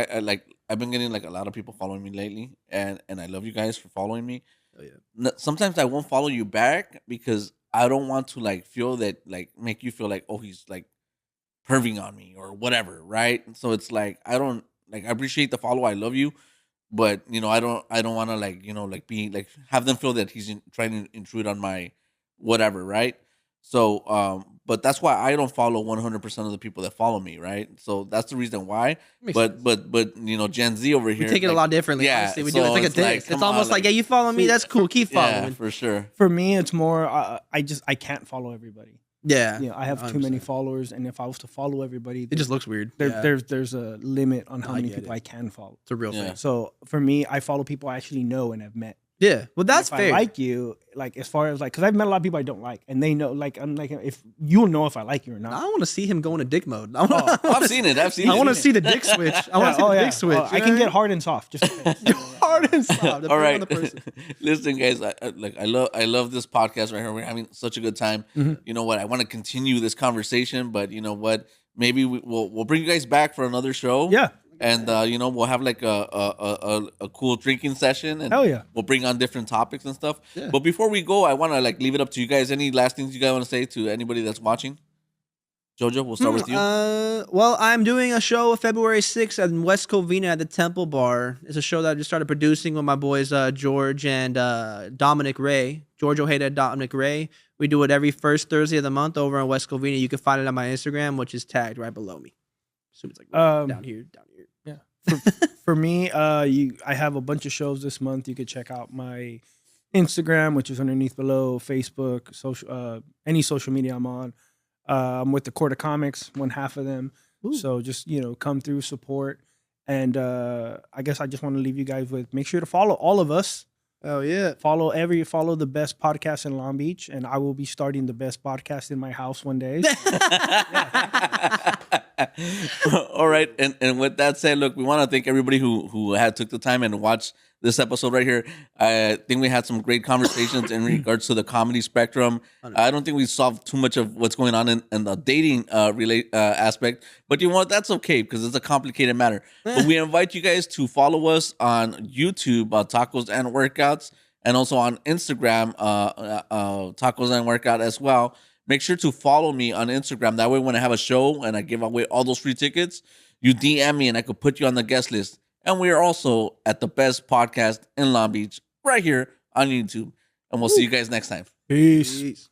Speaker 2: I've been getting like a lot of people following me lately, and I love you guys for following me.
Speaker 3: Oh, yeah.
Speaker 2: Sometimes I won't follow you back because I don't want to like feel that like make you feel like, oh, he's like perving on me or whatever, right? So it's like I don't like, I appreciate the follow, I love you, but you know I don't want to like, you know, like be like have them feel that he's trying to intrude on my whatever, right? So but that's why I don't follow 100% of the people that follow me, right? So that's the reason why.
Speaker 3: Makes
Speaker 2: But you know, Gen Z over here,
Speaker 3: We take it a
Speaker 2: like,
Speaker 3: lot differently.
Speaker 2: yeah,
Speaker 3: Honestly. We do it.
Speaker 2: so
Speaker 3: It's like a
Speaker 2: it's like,
Speaker 3: diss. It's
Speaker 2: come
Speaker 3: almost
Speaker 2: on,
Speaker 3: like, yeah, you follow me. That's cool. Keep
Speaker 2: yeah,
Speaker 3: following.
Speaker 2: for sure.
Speaker 4: For me, it's more, I can't follow everybody.
Speaker 3: Yeah.
Speaker 4: You know, I have too many
Speaker 3: 100%.
Speaker 4: followers, and if I was to follow everybody,
Speaker 3: It just looks weird.
Speaker 4: there's a limit on how
Speaker 3: I
Speaker 4: many
Speaker 3: get
Speaker 4: people
Speaker 3: it.
Speaker 4: I can follow.
Speaker 3: It's a real
Speaker 2: Yeah.
Speaker 3: thing.
Speaker 4: So for me, I follow people I actually know and have met.
Speaker 3: Yeah, well, that's
Speaker 4: if I
Speaker 3: fair.
Speaker 4: like you, like as far as like, because I've met a lot of people I don't like, and they know, like I'm like, if you'll know if I like you or
Speaker 3: I
Speaker 4: not.
Speaker 3: don't want to see him go into dick mode.
Speaker 2: I've seen it.
Speaker 3: I want to see the dick switch. I want to see the dick switch.
Speaker 4: I can get hard and soft. Just
Speaker 3: hard and soft.
Speaker 2: All right, listen, guys. I love this podcast right here. We're having such a good time. You know what? I want to continue this conversation, but you know what? Maybe we'll bring you guys back for another show.
Speaker 4: Yeah.
Speaker 2: And you know, we'll have like a cool drinking session, and
Speaker 4: hell yeah,
Speaker 2: we'll bring on different topics and stuff.
Speaker 3: Yeah.
Speaker 2: But before we go, I want to like leave it up to you guys. Any last things you guys want to say to anybody that's watching? Jojo, we'll start with you.
Speaker 3: Well, I'm doing a show February 6th at West Covina at the Temple Bar. It's a show that I just started producing with my boys George and Dominic Ray. George Ojeda and Dominic Ray. We do it every first Thursday of the month over in West Covina. You can find it on my Instagram, which is tagged right below me. So it's like down here.
Speaker 4: Yeah. For me, I have a bunch of shows this month. You could check out my Instagram, which is underneath below, Facebook, social, any social media I'm on. I'm with the Court of Comics, one half of them. Ooh. So just, come through, support. And I guess I just want to leave you guys with, make sure to follow all of us.
Speaker 3: Oh yeah.
Speaker 4: Follow the best podcast in Long Beach, and I will be starting the best podcast in my house one day.
Speaker 2: All right, and with that said, look, we want to thank everybody who had took the time and watched this episode right here. I think we had some great conversations in regards to the comedy spectrum. I don't think we solved too much of what's going on in the dating aspect, but you know what? That's okay because it's a complicated matter. But we invite you guys to follow us on YouTube, Tacos and Workouts, and also on Instagram, Tacos and Workout as well. Make sure to follow me on Instagram. That way, when I have a show and I give away all those free tickets, you DM me and I could put you on the guest list. And we are also at the best podcast in Long Beach right here on YouTube. And we'll see you guys next time.
Speaker 4: Peace.